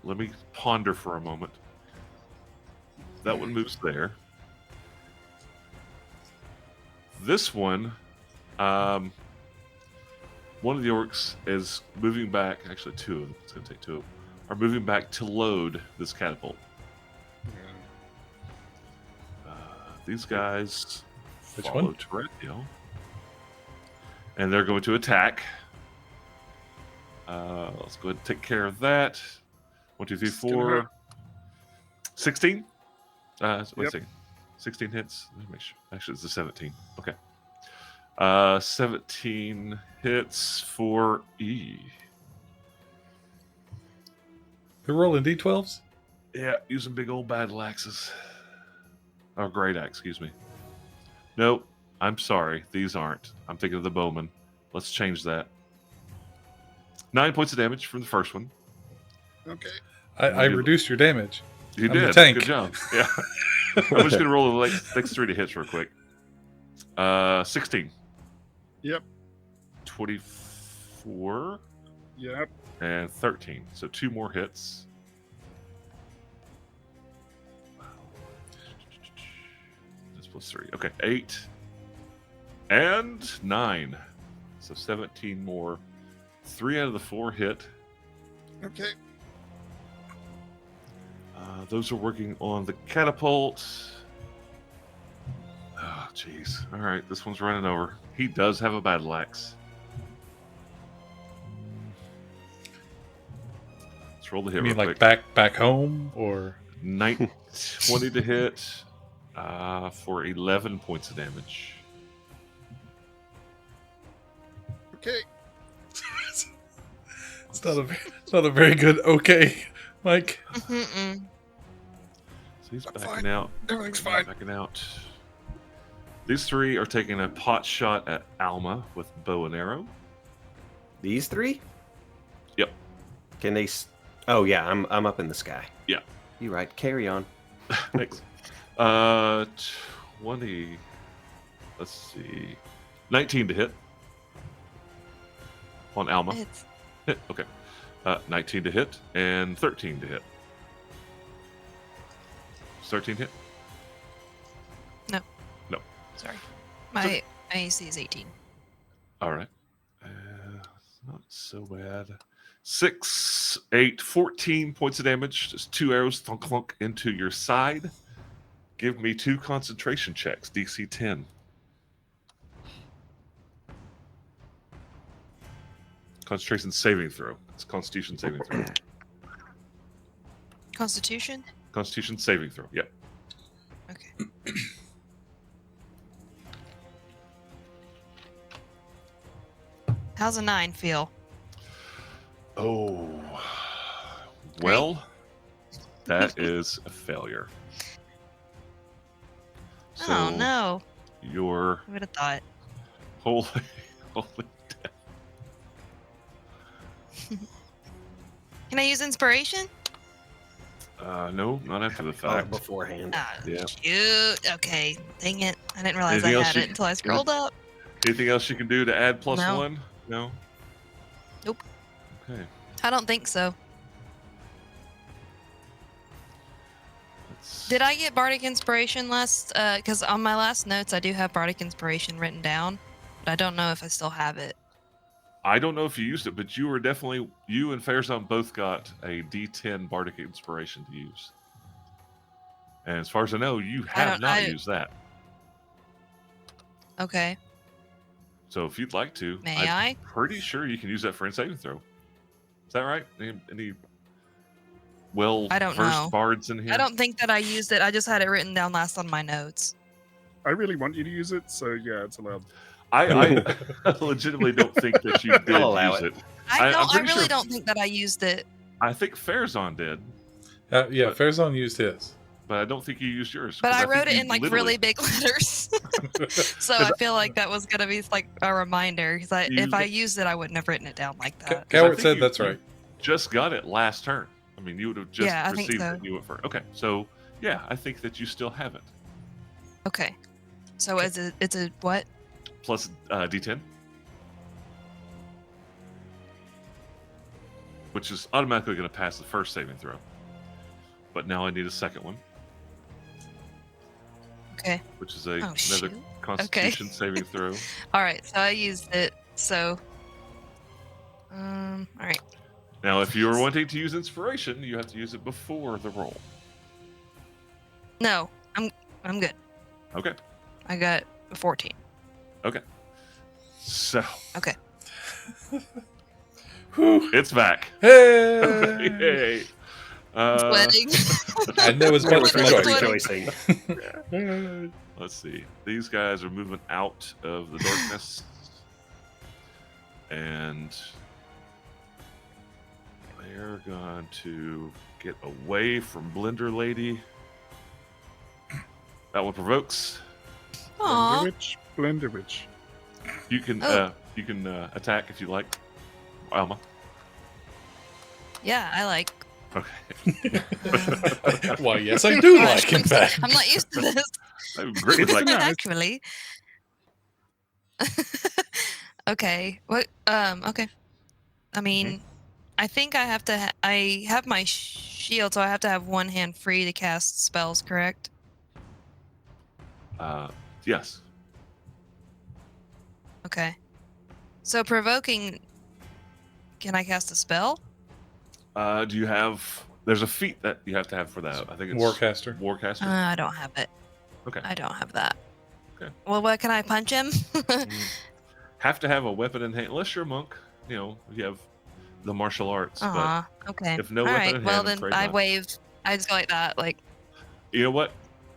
Let me ponder for a moment. That one moves there. This one, one of the orcs is moving back. Actually, 2 of them. It's going to take 2 of them. Are moving back to load this catapult. These guys Which follow one? Terrestrial. And they're going to attack. Let's go ahead and take care of that. 1, 2, 3, It's gonna 4. hurt. 16? Wait a Yep. second. 16 hits? Let me make sure. Actually, it's a 17. Okay. 17 hits for E. They're rolling d12s? Yeah, using big old battle axes. Or great axe, excuse me. Nope. I'm sorry. These aren't. I'm thinking of the bowman. Let's change that. 9 points of damage from the first one. Okay. I reduced your damage. You I'm the did. tank. Good job. Yeah. I'm just going to roll the next 3 to hits real quick. 16. Yep. 24 Yep. and 13. So 2 more hits. That's plus 3. Okay. 8 and 9. So 17 more. 3 out of the 4 hit. Okay. Those are working on the catapult. Oh, jeez. All right, this one's running over. He does have a battle axe. Let's roll the hit You mean real like quick. back home, or 20 to hit for 11 points of damage. Okay. it's not a very good okay, Mike. Mm-mm. So he's I'm backing fine. out. Everything's fine. Backing out. These 3 are taking a pot shot at Alma with bow and arrow. these 3. Yep. Can they? Oh yeah, I'm up in the sky. Yeah. You're right. Carry on. Thanks. 20. Let's see. 19 to hit on Alma. It's Hit. Okay. 19 to hit and 13 to hit. 13 hit? Sorry. My AC is 18. All right. Not so bad. 6, 8, 14 points of damage. Just 2 arrows thunk clunk into your side. Give me 2 concentration checks, DC 10. Concentration saving throw. It's Constitution saving throw. Constitution? Constitution saving throw. Yep. Okay. How's a 9 feel? Oh. Well, that is a failure. Oh no. Your I would have thought. holy Can I use inspiration? no, not after the Not fact. beforehand. Ah, Yeah. shoot. Okay. Dang it. I didn't realize Anything I else had you- it until I scrolled up. Anything else you can do to add +1? No. Nope. Okay. I don't think so. Let's- Did I get Bardic Inspiration last? Because on my last notes, I do have Bardic Inspiration written down, but I don't know if I still have it. I don't know if you used it, but you and Farazan both got a D10 Bardic Inspiration to use. And as far as I know, you have not used that. Okay. So if you'd like to, May I'm I? pretty sure you can use that for a saving throw. Is that right? Any I don't versed know. bards in here? I don't think that I used it. I just had it written down last on my notes. I really want you to use it, so yeah, it's allowed. I legitimately don't think that you did I'll allow use it. it. I I'm pretty really sure- don't think that I used it. I think Farazan did, Yeah, But- Farazan used his. but I don't think you used yours. But 'cause I think wrote it you in like literally- really big letters. So I feel like that was gonna be like a reminder. Because if I used it, I wouldn't have written it down like that. Cowart think said you- that's you- right. Just got it last turn. I mean, you would have just Yeah, I think received so. it. And you went for okay. So yeah, I think that you still have it. Okay. So it's a what? Plus D10, which is automatically going to pass the first saving throw. But now I need a second one, Okay. which is Oh another shoot. Constitution saving throw. All right. So I used it. So. All right. Now, if you are wanting to use inspiration, you have to use it before the roll. No, I'm good. Okay. I got a 14. So Okay. Whew. it's back. Hey! Yay. Sweating. And there was much Everyone's rejoicing. rejoicing. Let's see. These guys are moving out of the darkness. And they're going to get away from Blender Lady. That one provokes. Aw. Blenderwich. You can Oh. attack if you like. Alma. Yeah, I like. Okay. Why, yes, I do Gosh, like, in fact. I'm not used to this. I'm great with like Nice. Actually. Okay. What? Okay. I mean, I think I have to. I have my shield, so I have to have one hand free to cast spells. Correct? yes. Okay. So provoking. Can I cast a spell? Do you have? There's a feat that you have to have for that. I think it's Warcaster. Warcaster. I don't have it. Okay. I don't have that. Okay. Well, what can I punch him? Have to have a weapon in hand, unless you're a monk. You know, you have the martial arts. Aw. Okay. if no All weapon right. in Well, hand, then afraid I not. waved. I just go like that. Like. But you know what?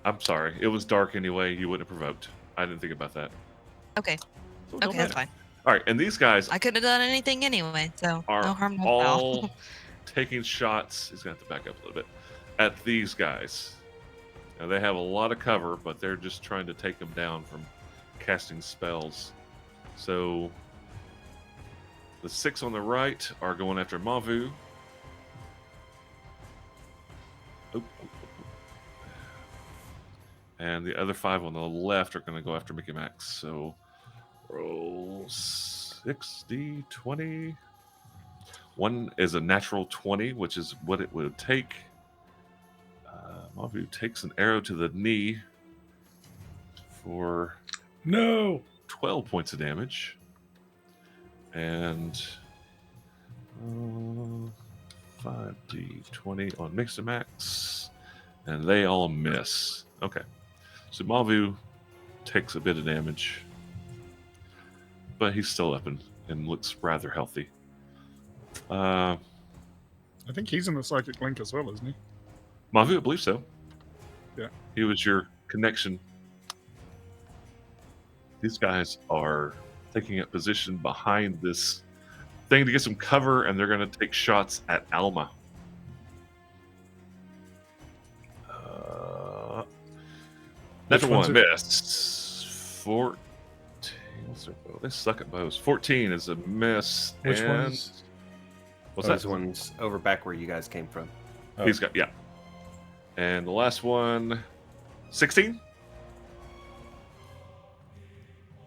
I'm sorry. It was dark anyway. You wouldn't have provoked. I didn't think about that. Okay. So it don't Okay, that's matter. fine. All right, and these guys I could have done anything anyway, so are no harm, no foul. all taking shots. He's going to have to back up a little bit at these guys. Now they have a lot of cover, but they're just trying to take them down from casting spells. So the 6 on the right are going after Mavu. Oh. And the other 5 on the left are going to go after Mickey Max. So roll 6d20. One is a natural 20, which is what it would take. Mavu takes an arrow to the knee for No. 12 points of damage. And 5d20 on Mixamax. And they all miss. Okay. So Mavu takes a bit of damage. But he's still up and looks rather healthy. I think he's in the psychic link as well, isn't he? Mavu, I believe so. Yeah. He was your connection. These guys are taking up position behind this thing to get some cover, and they're going to take shots at Alma. Natural ones one are- miss. 14. What's their bow? They suck at bows. 14 is a miss. Which and... ones? What's Those that? ones over back where you guys came from. Oh. He's got, yeah. And the last one, 16?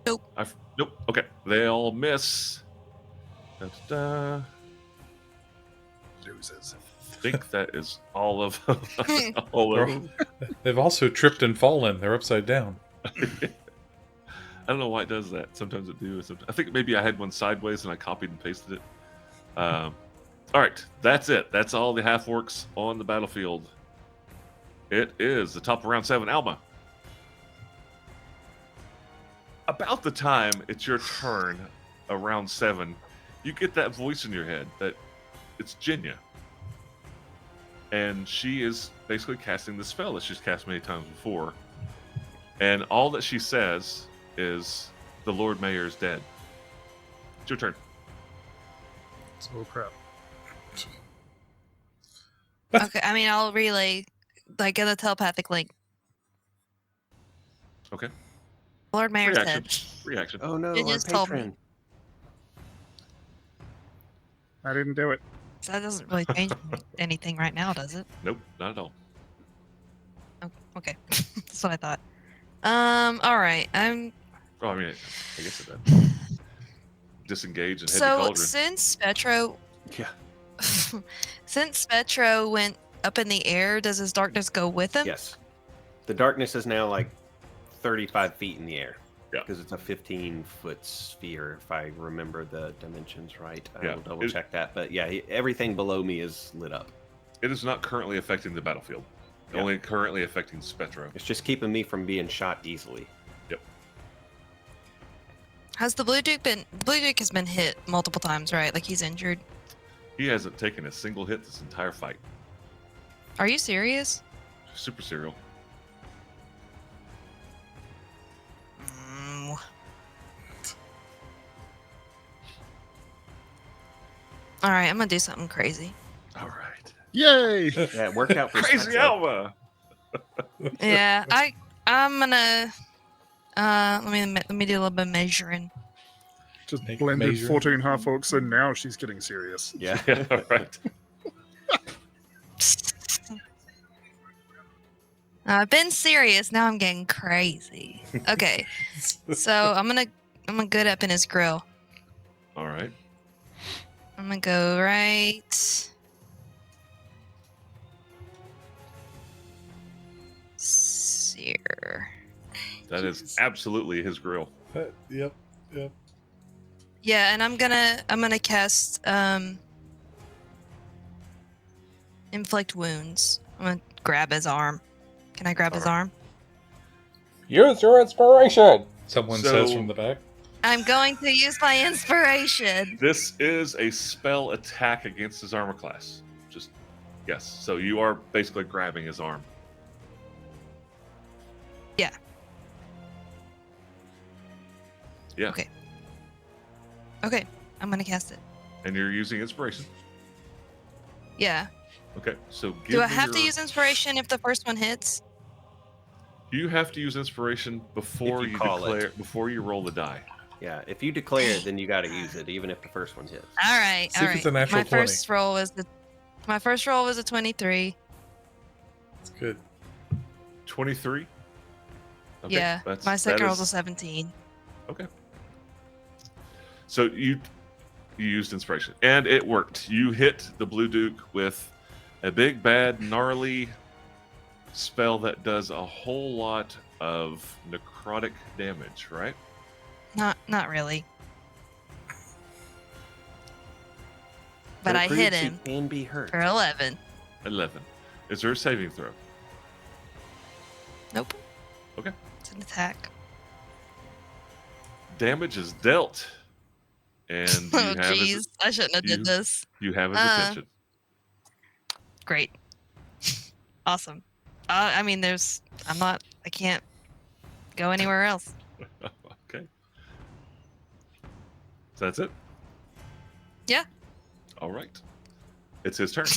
Nope. Nope. Okay. They all miss. Da-da-da. Losers. I think that is all of all of them. They've also tripped and fallen. They're upside down. I don't know why it does that. Sometimes it do. I think maybe I had one sideways and I copied and pasted it. All right, that's it. That's all the half orcs on the battlefield. It is the top of round 7. Alma. About the time it's your turn, around 7, you get that voice in your head that it's Jinya. And she is basically casting the spell that she's cast many times before. And all that she says is, the Lord Mayor is dead. It's your turn. Oh crap. Okay, I mean, I'll relay, like, get a telepathic link. Okay. Lord Mayor's Reaction. dead. Reaction. Oh no, You our just told me. patron. I didn't do it. So that doesn't really change anything right now, does it? Nope, not at all. Oh, okay. That's what I thought. All right. I'm Oh, I mean, I guess it does. Disengage and head to so Cauldron. since Spectro Yeah. since Spectro went up in the air, does his darkness go with him? Yes. The darkness is now like 35 feet in the air. Yeah. Because it's a 15-foot sphere, if I remember the dimensions right. I Yeah. will double check that. But yeah, everything below me is lit up. It is not currently affecting the battlefield. Yeah. Only currently affecting Spectro. It's just keeping me from being shot easily. Has the Blue Duke been? Blue Duke has been hit multiple times, right? Like he's injured. He hasn't taken a single hit this entire fight. Are you serious? Super serial. Mm. All right, I'm gonna do something crazy. All right. Yay! Yeah, it worked out for Crazy Spectro. Alma! Yeah, I'm gonna let me do a little bit of measuring. Just Make blended measure. 14 half orcs, and now she's getting serious. Yeah. Yeah, all right. I've been serious. Now I'm getting crazy. Okay, so I'm gonna good up in his grill. All right. I'm gonna go right. Here. That is absolutely his grill. Yep. Yeah, and I'm gonna cast inflict wounds. I'm gonna grab his arm. Can I grab his Alright. arm? Use your inspiration. Someone So- says from the back. I'm going to use my inspiration. This is a spell attack against his armor class. Just, yes. So you are basically grabbing his arm. Yeah. Yeah. Okay. Okay, I'm gonna cast it. And you're using inspiration. Yeah. Okay. So give Do I me have to your- use inspiration if the first one hits? You have to use inspiration before If you you call it. declare, before you roll the die. Yeah, if you declare it, then you got to use it, even if the first one hits. All right. See all if right. it's a natural my 20. first roll was a 23. It's good. 23. Okay, Yeah. My that second roll was a is- 17. Okay. So You used inspiration, and it worked. You hit the Blue Duke with a big, bad, gnarly spell that does a whole lot of necrotic damage, right? Not really. But It I hit proves he him can be hurt. for 11. 11. Is there a saving throw? Nope. Okay. It's an attack. Damage is dealt, and you Oh, have his, jeez. I shouldn't have did this. you have his Uh, attention. Great. Awesome. I mean, I can't go anywhere else. Okay. So that's it? Yeah. All right. It's his turn.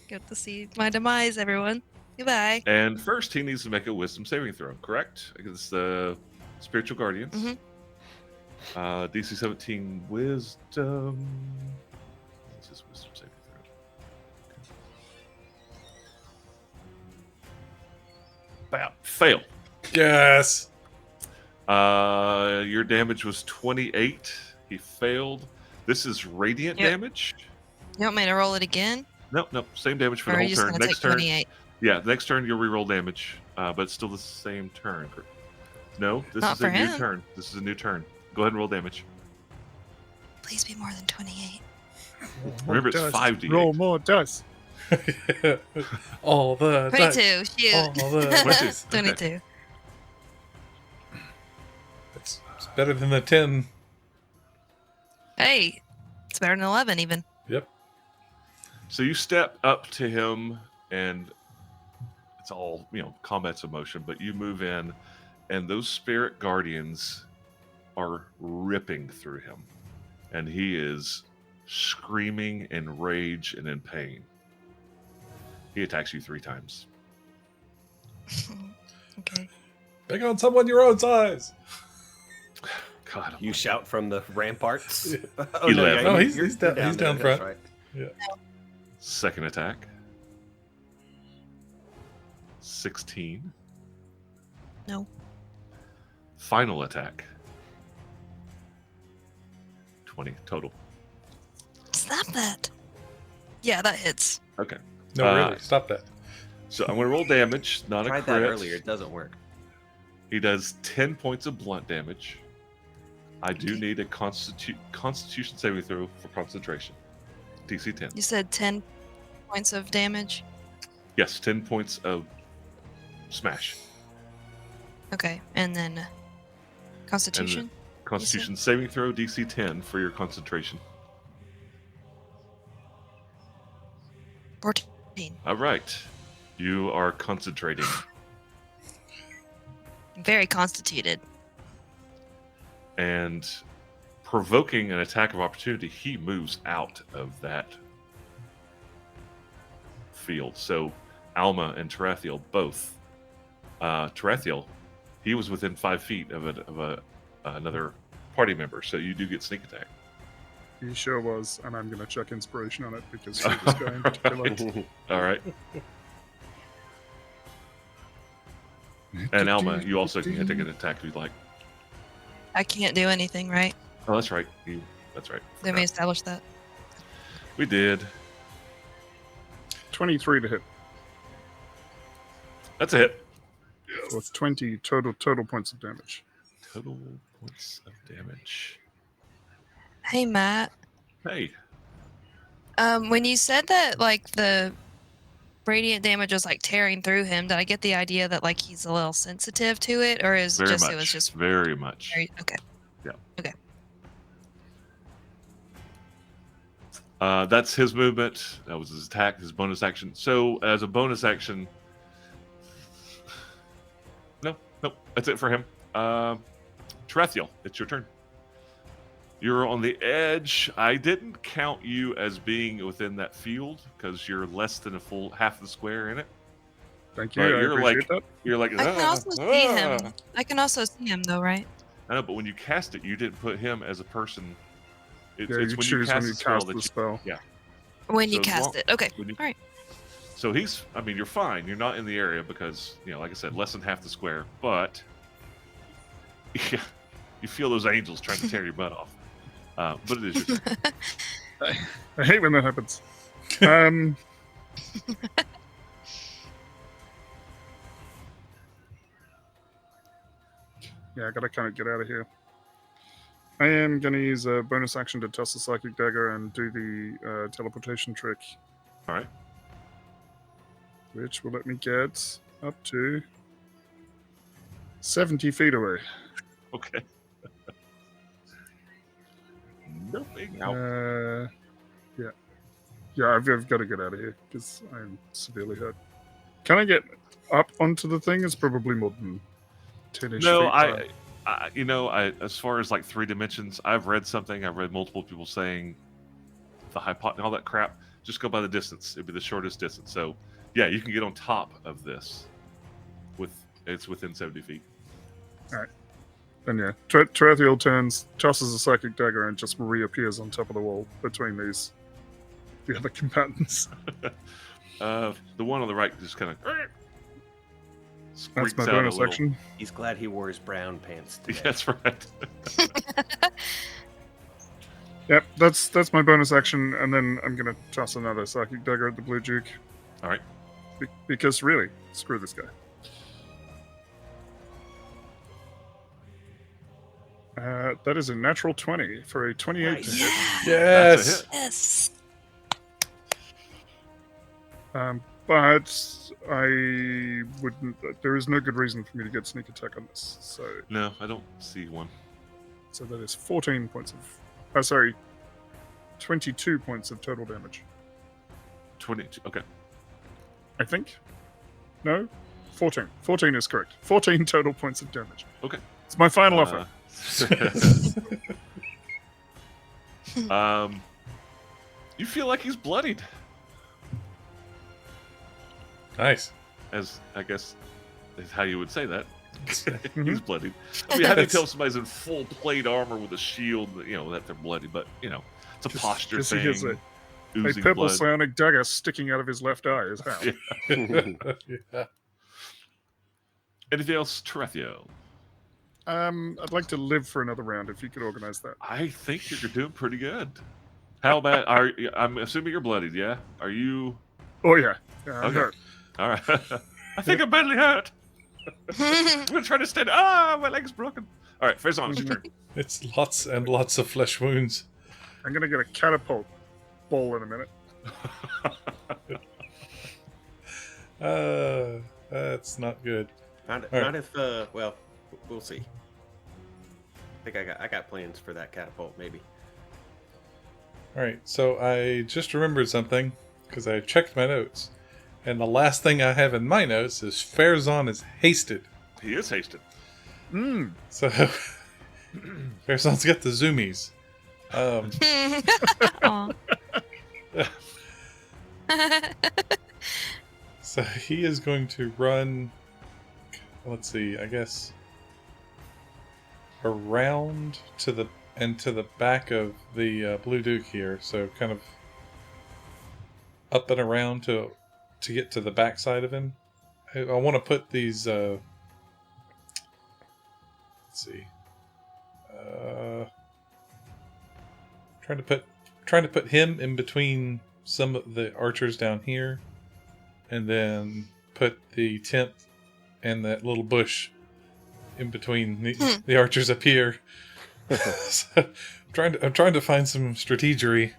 Get to see my demise, everyone. Goodbye. And first, he needs to make a wisdom saving throw, correct? Against the spiritual guardians. Mhm. DC 17 wisdom. What's his wisdom saving throw? Bam. Fail. Yes. Your damage was 28. He failed. This is radiant Yep. damage. You want me to roll it again? Nope. Same damage for Or the are whole you just turn. going to take Next turn, 28? yeah, next turn you'll reroll damage, but it's still the same turn. No, this Not is for a new him. turn. This is a new turn. Go ahead and roll damage. Please be more than 28. Remember, it's Dust. 5d8. Roll more dice. All the 22. Shoot. All the 22. 22. It's better than the 10. Hey, it's better than 11 even. Yep. So you step up to him, and it's all, combat's emotion, but you move in, and those spirit guardians are ripping through him. And he is screaming in rage and in pain. He attacks you 3 times. Okay. Pick on someone your own size. God, You shout from the ramparts. Yeah. 11. No, you're he's down there, front. that's right. second attack. 16. No. Final attack. 20 total. Stop that. Yeah, that hits. Okay. No, really. Stop that. So I'm going to roll damage, not a Tried crit. that earlier. It doesn't work. He does 10 points of blunt damage. I do Okay. need a constitution saving throw for concentration. DC 10. You said 10 points of damage? Yes, 10 points of smash. Okay. And then Constitution? Constitution saving throw, DC 10 for your concentration. 14. All right. You are concentrating. Very constituted. And provoking an attack of opportunity, he moves out of that field. So Alma and Tarathiel both. Tarathiel, he was within 5 feet of another party member, so you do get sneak attack. He sure was, and I'm going to check inspiration on it because she was going particular. All right. And Alma, you also can take an attack if you'd like. I can't do anything, right? Oh, that's right. That's right. Let me establish that. We did. 23 to hit. That's a hit. So it's 20 total points of damage. Total points of damage. Hey, Matt. Hey. When you said that, like, the radiant damage was, like, tearing through him, did I get the idea that, like, he's a little sensitive to it? Or is Very just much. it was just Very much. very... Okay. That's his movement. That was his attack, his bonus action. So, as a bonus action, no, that's it for him. Tarathiel, it's your turn. You're on the edge. I didn't count you as being within that field because you're less than a full half the square in it. Thank you. But I you're appreciate that. You're like, I can also see him. I can also see him, though, right? I know, but when you cast it, you didn't put him as a person. It's Yeah, when you you choose cast when you the spell cast that the you. spell. When So you as cast long- it. Okay. when you- All right. So you're fine. You're not in the area because, like I said, less than half the square. But yeah, you feel those angels trying to tear your butt off. But it is your turn. I hate when that happens. Um, yeah, I gotta kind of get out of here. I am gonna use a bonus action to toss the psychic dagger and do the teleportation trick, All right. which will let me get up to 70 feet away. Okay. Nothing out. Yeah, I've got to get out of here because I'm severely hurt. Can I get up onto the thing? It's probably more than 10-ish No, feet. I as far as like 3 dimensions, I've read multiple people saying the hypotenuse, all that crap. Just go by the distance. It'd be the shortest distance. So, yeah, you can get on top of this. It's within 70 feet. Then yeah, Tarathiel turns, tosses a psychic dagger, and just reappears on top of the wall between the other combatants. The one on the right just kind of. That's my bonus action. He's glad he wore his brown pants today. That's right. Yep, that's my bonus action, and then I'm gonna toss another psychic dagger at the Blue Duke. All right. Because really, screw this guy. That is a natural 20 for a 28 to hit. Yeah. Yes. That's a hit. Yes. But I wouldn't. There is no good reason for me to get sneak attack on this. No, I don't see one. So that is 14 points of. 22 points of total damage. 22. Okay. I think. No, 14. 14 is correct. 14 total points of damage. Okay. It's my final offer. You feel like he's bloodied, Nice. as I guess is how you would say that. Mm-hmm. He's bloodied. I mean, how do you tell somebody's in full plate armor with a shield, that they're bloody? But it's a posture Just thing. he has a Oozing purple blood. psionic dagger sticking out of his left eye is how. Yeah. Anything else, Terethio? I'd like to live for another round if you could organize that. I think you're doing pretty good. How bad I'm assuming you're bloodied, yeah? Are you? Oh yeah, I'm Okay. hurt. All right. I think I'm badly hurt. I'm gonna try to stand. My leg's broken. All right, face on. It's your turn. It's lots and lots of flesh wounds. I'm gonna get a catapult ball in a minute. That's not good. Not if. Well, we'll see. I think I got plans for that catapult. Maybe. All right, so I just remembered something because I checked my notes, and the last thing I have in my notes is Farazan is hasted. He is hasted. So Farazan's got the zoomies. Aw. So he is going to run. Let's see. I guess around to the back of the Blue Duke here. So kind of up and around to get to the back side of him. I want to put these. Let's see. Trying to put him in between some of the archers down here, and then put the tent and that little bush in between the archers up here. So, I'm trying to find some strategery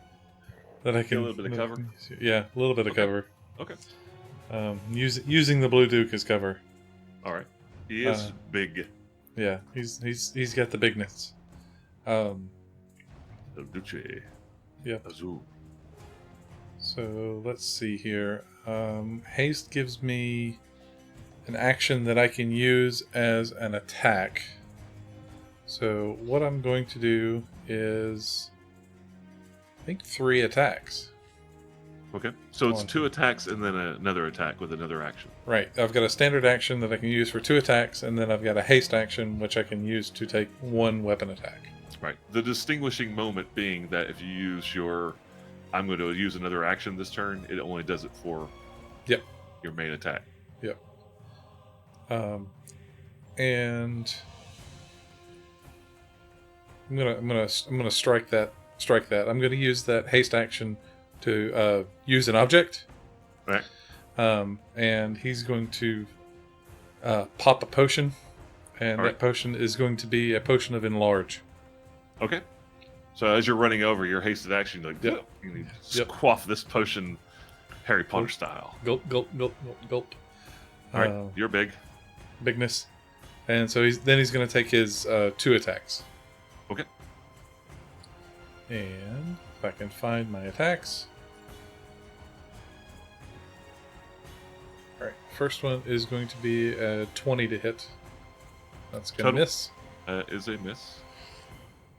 that I can. A little bit of cover? Yeah, a little bit of cover. Okay. Using the Blue Duke as cover. All right. He is big. Yeah, he's got the bigness. El Duce. Yep. Azul. So let's see here. Haste gives me an action that I can use as an attack. So what I'm going to do is, I think 3 attacks. Okay. So it's On. 2 attacks and then another attack with another action. Right. I've got a standard action that I can use for 2 attacks, and then I've got a haste action which I can use to take 1 weapon attack. Right. The distinguishing moment being that if you use I'm going to use another action this turn, it only does it for Yep. your main attack. Yep. And I'm gonna strike that. I'm gonna use that haste action to use an object. Right. And he's going to pop a potion, and All that right. potion is going to be a potion of enlarge. Okay. So as you're running over, your hasted action, you're like, Yep. you need to Yep. quaff this potion, Harry Potter style. Gulp, gulp, gulp, gulp, gulp. All right, you're big. Bigness. And so he's going to take his 2 attacks. Okay. And if I can find my attacks. Alright, first one is going to be a 20 to hit. That's going to Total. miss. Is a miss.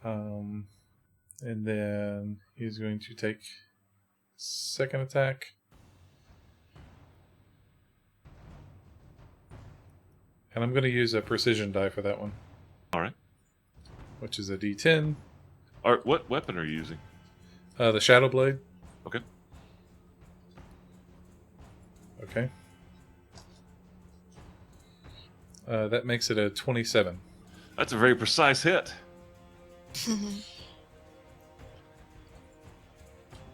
And then he's going to take second attack. And I'm going to use a precision die for that one, All right. which is a D10. All right. What weapon are you using? The Shadow Blade. Okay. Okay. That makes it a 27. That's a very precise hit.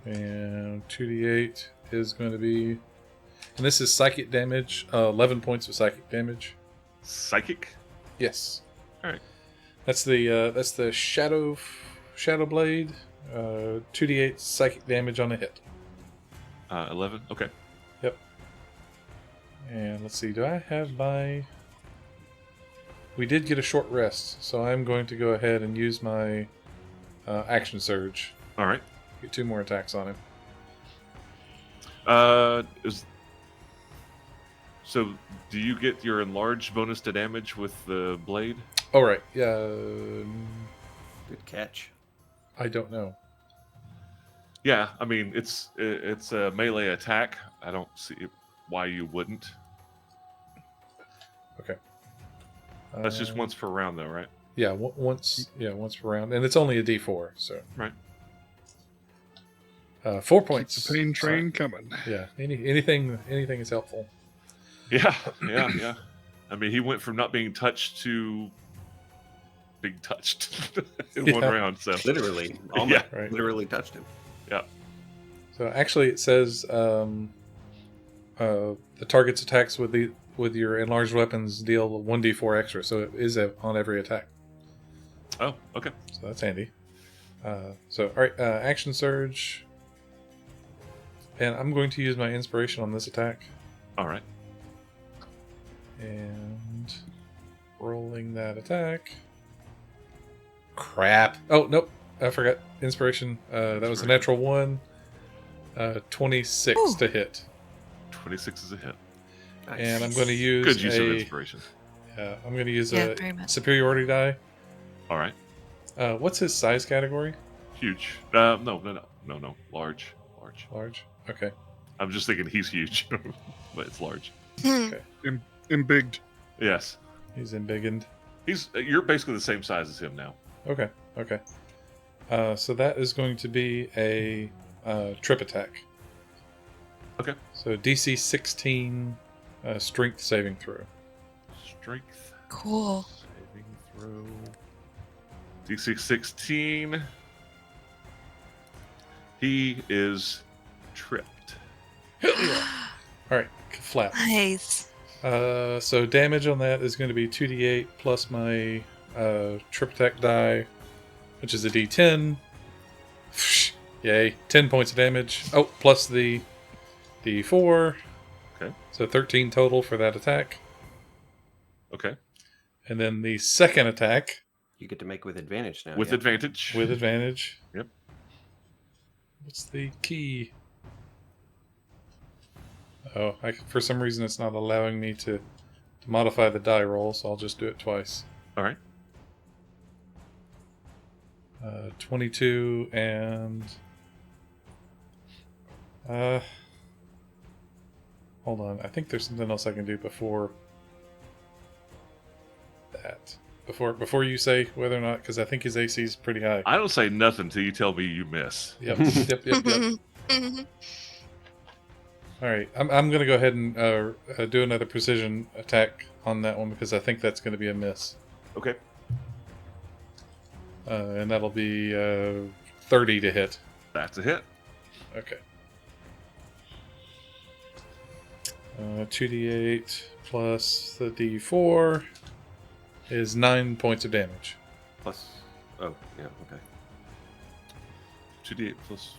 And 2d8 is going to be... And this is psychic damage. 11 points of psychic damage. Psychic. Yes. All right. That's the Shadow Blade. 2d8 psychic damage on a hit. 11. Okay. Yep. And let's see, do I have my... We did get a short rest, so I'm going to go ahead and use my action surge. All right. Get 2 more attacks on him. So do you get your enlarged bonus to damage with the blade? Oh, right. Yeah. Good catch. I don't know. Yeah, I mean it's a melee attack. I don't see why you wouldn't. Okay. That's just once per round, though, right? Yeah, once per round, and it's only a D4, so Right. 4 points. The pain train coming. Yeah, anything is helpful. Yeah, yeah. I mean, he went from not being touched to being touched in one Yeah. round. So Literally, almost Yeah. Right. literally touched him. So actually, it says the target's attacks with your enlarged weapons deal 1d4 extra, so it is on every attack. Oh, okay. So that's handy. So all right, action surge, and I'm going to use my inspiration on this attack. All right. And rolling that attack. Crap. Oh, nope. I forgot. Inspiration. That was a natural 1. 26 Ooh. to hit. 26 is a hit. And I'm going to use Good use of a... inspiration. I'm going to use Yeah, a very much. superiority die. All right. What's his size category? Huge. No. Large. Large. Okay. I'm just thinking he's huge, but it's large. Embigged. Yes. He's embiggened. You're basically the same size as him now. Okay. So that is going to be a trip attack. Okay. So DC 16 strength saving throw. Strength. Cool. Saving throw. DC 16. He is tripped. All right. Flat. Nice. So damage on that is going to be 2d8 plus my trip attack die, which is a d10. Yay. 10 points of damage. Oh, plus the d4. Okay. So 13 total for that attack. Okay. And then the second attack You get to make with advantage now. With yeah. advantage. with advantage. Yep. What's the key? Oh, for some reason it's not allowing me to modify the die roll, so I'll just do it twice. All right. 22 and... hold on. I think there's something else I can do before that. Before you say whether or not, because I think his AC is pretty high. I don't say nothing till you tell me you miss. Yep. All right, I'm going to go ahead and do another precision attack on that one because I think that's going to be a miss. Okay. And that'll be 30 to hit. That's a hit. Okay. 2d8 plus the d4 is 9 points of damage. Plus, oh yeah, okay. 2d8 plus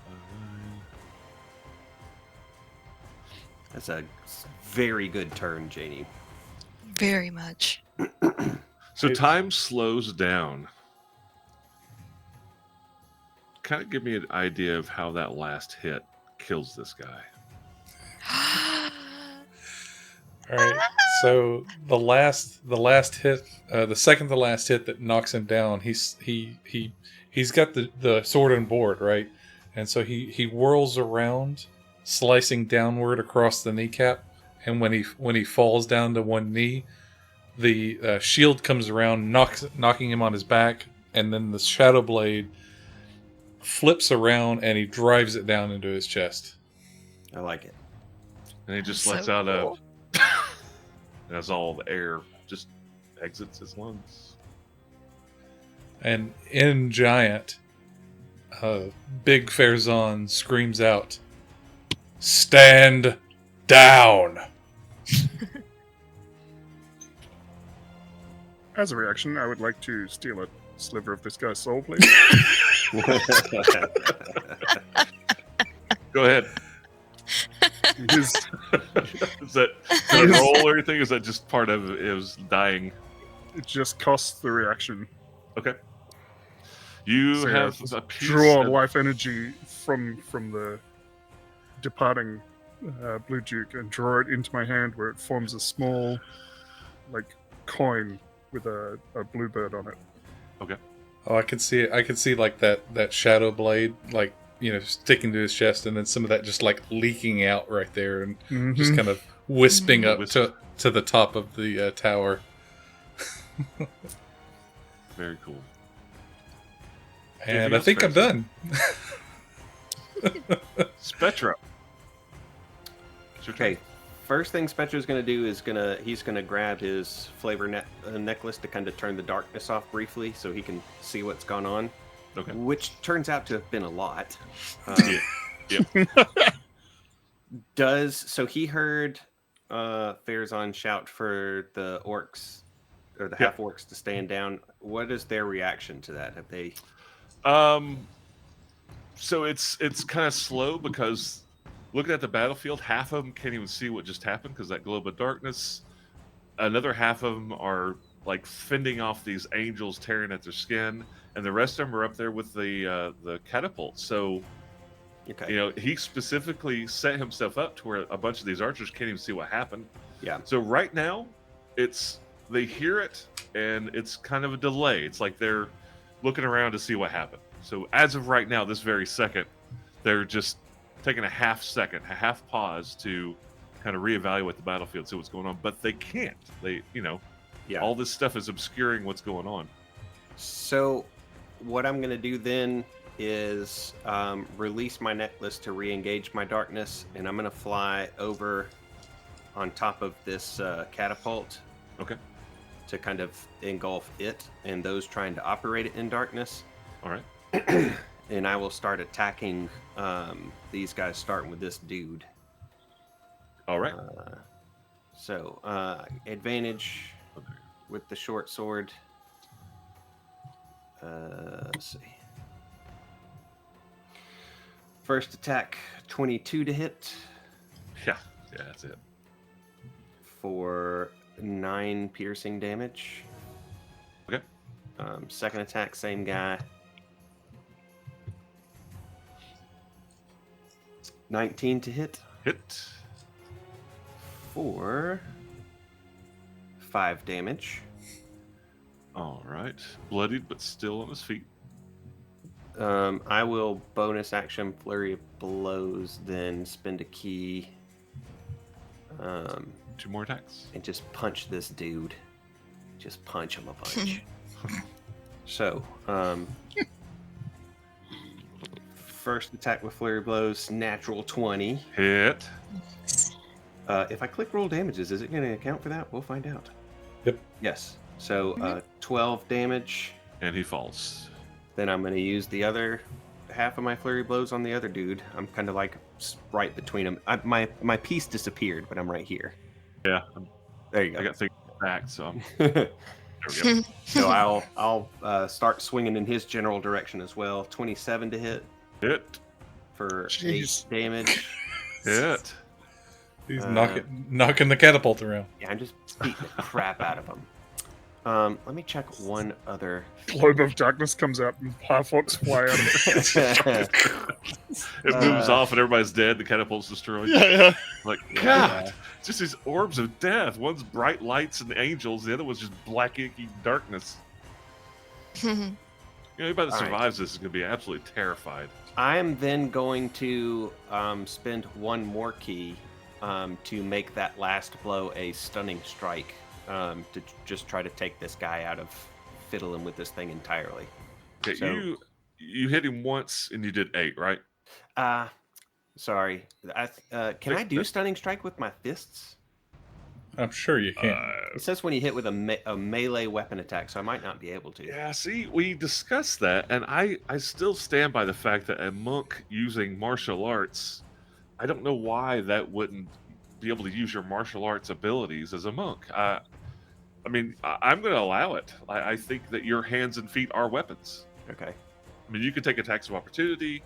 9. That's a very good turn, Janie. Very much. So It's- time slows down. Kind of give me an idea of how that last hit kills this guy. All right. So the last hit, the second to last hit that knocks him down, he's got the sword and board, right? And so he whirls around, slicing downward across the kneecap, and when he falls down to one knee, the shield comes around, knocking him on his back, and then the shadow blade flips around and he drives it down into his chest. I like it. And he just So lets out cool. as all the air just exits his lungs. And in Giant, Big Fairzon screams out, "Stand down!" As a reaction, I would like to steal a sliver of this guy's soul, please. Go ahead. His, Is that a roll or anything? Is that just part of it was dying? it just costs the reaction. Okay. You So, yeah, have a piece Draw of- life energy from the departing Blue Duke and draw it into my hand, where it forms a small, like, coin with a bluebird on it. Oh, I can see it. I can see like that shadow blade, like, you know, sticking to his chest, and then some of that just like leaking out right there, and just Mhm. kind of wisping up Wisp. to the top of the tower. Very cool. And Anything I else, think I'm Fairzon? done. Spectra. It's your turn. Okay, first thing Spectra's gonna do is he's gonna grab his flavor necklace to kind of turn the darkness off briefly, so he can see what's gone on. Okay. Which turns out to have been a lot. Yeah. So he heard Fairzon shout for the orcs or the Yeah. half orcs to stand down. What is their reaction to that? Have they? So it's kind of slow because looking at the battlefield, half of them can't even see what just happened because that globe of darkness. Another half of them are like fending off these angels tearing at their skin, and the rest of them are up there with the catapult. So Okay. you know he specifically set himself up to where a bunch of these archers can't even see what happened. Yeah. So right now, they hear it, and it's kind of a delay. It's like they're looking around to see what happened. So as of right now, this very second, they're just taking a half pause to kind of reevaluate the battlefield, see what's going on. But they can't. Yeah. All this stuff is obscuring what's going on. So what I'm gonna do then is release my necklace to re-engage my darkness, and I'm gonna fly over on top of this catapult. Okay. To kind of engulf it and those trying to operate it in darkness. All right. And I will start attacking these guys, starting with this dude. All right. So advantage Okay. with the short sword. Let's see. First attack, 22 to hit Yeah, that's it. for 9 piercing damage. Okay. Second attack, same guy. 19 to hit Hit. for 5 damage. All right. Bloodied, but still on his feet. I will bonus action flurry of blows, then spend a key, 2 more attacks. and just punch this dude. Just punch him a bunch. So, first attack with flurry of blows, natural 20. Hit. If I click roll damages, is it going to account for that? We'll find out. Yep. Yes. So 12 damage and he falls. Then I'm going to use the other half of my flurry blows on the other dude. I'm kind of like right between them. My piece disappeared, but I'm right here. Yeah, There you I go. got things back, so there we go. So I'll start swinging in his general direction as well. 27 to hit Hit, for Jeez. 8 damage. hit. He's knocking the catapult around. Yeah, I'm just beating the crap out of him. Let me check one other. Globe of darkness comes out and Harfooks fly out of it. It moves off and everybody's dead. The catapult's destroyed. Yeah. Like, God, just these orbs of death. One's bright lights and angels. The other one's just black, inky darkness. Anybody that All right. survives this is going to be absolutely terrified. I am then going to spend one more key to make that last blow a stunning strike to just try to take this guy out of fiddling with this thing entirely. Okay, So- you hit him once and you did 8, right? Sorry. Can I do stunning strike with my fists? I'm sure you can. It says when you hit with a melee weapon attack, so I might not be able to. Yeah, see, we discussed that, and I still stand by the fact that a monk using martial arts, I don't know why that wouldn't be able to use your martial arts abilities as a monk. I mean, I'm going to allow it. I think that your hands and feet are weapons. Okay. I mean, you can take attacks of opportunity.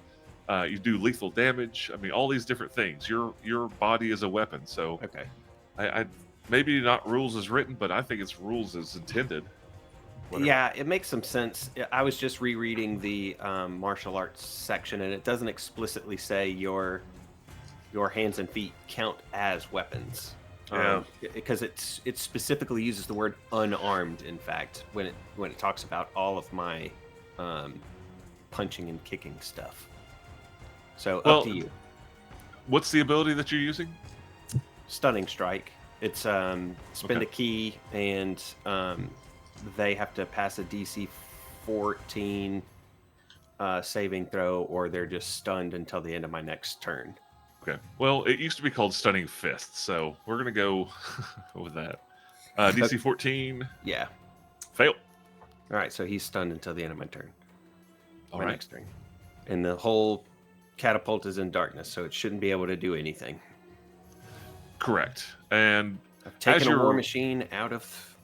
You do lethal damage. I mean, all these different things. Your body is a weapon. So Okay. I maybe not rules as written, but I think it's rules as intended. Whatever. Yeah, it makes some sense. I was just rereading the martial arts section, and it doesn't explicitly say your hands and feet count as weapons. Yeah. Because it specifically uses the word unarmed. In fact, when it talks about all of my punching and kicking stuff. So Well, up to you. What's the ability that you're using? Stunning strike. It's spend Okay. a key, and they have to pass a DC 14 saving throw, or they're just stunned until the end of my next turn. Okay. Well, it used to be called Stunning Fist, so we're gonna go with that. DC 14, Yeah. fail. All right. So he's stunned until the end of my turn. All My right. next turn. And the whole catapult is in darkness, so it shouldn't be able to do anything. Correct. And I've taken a war you're- machine out of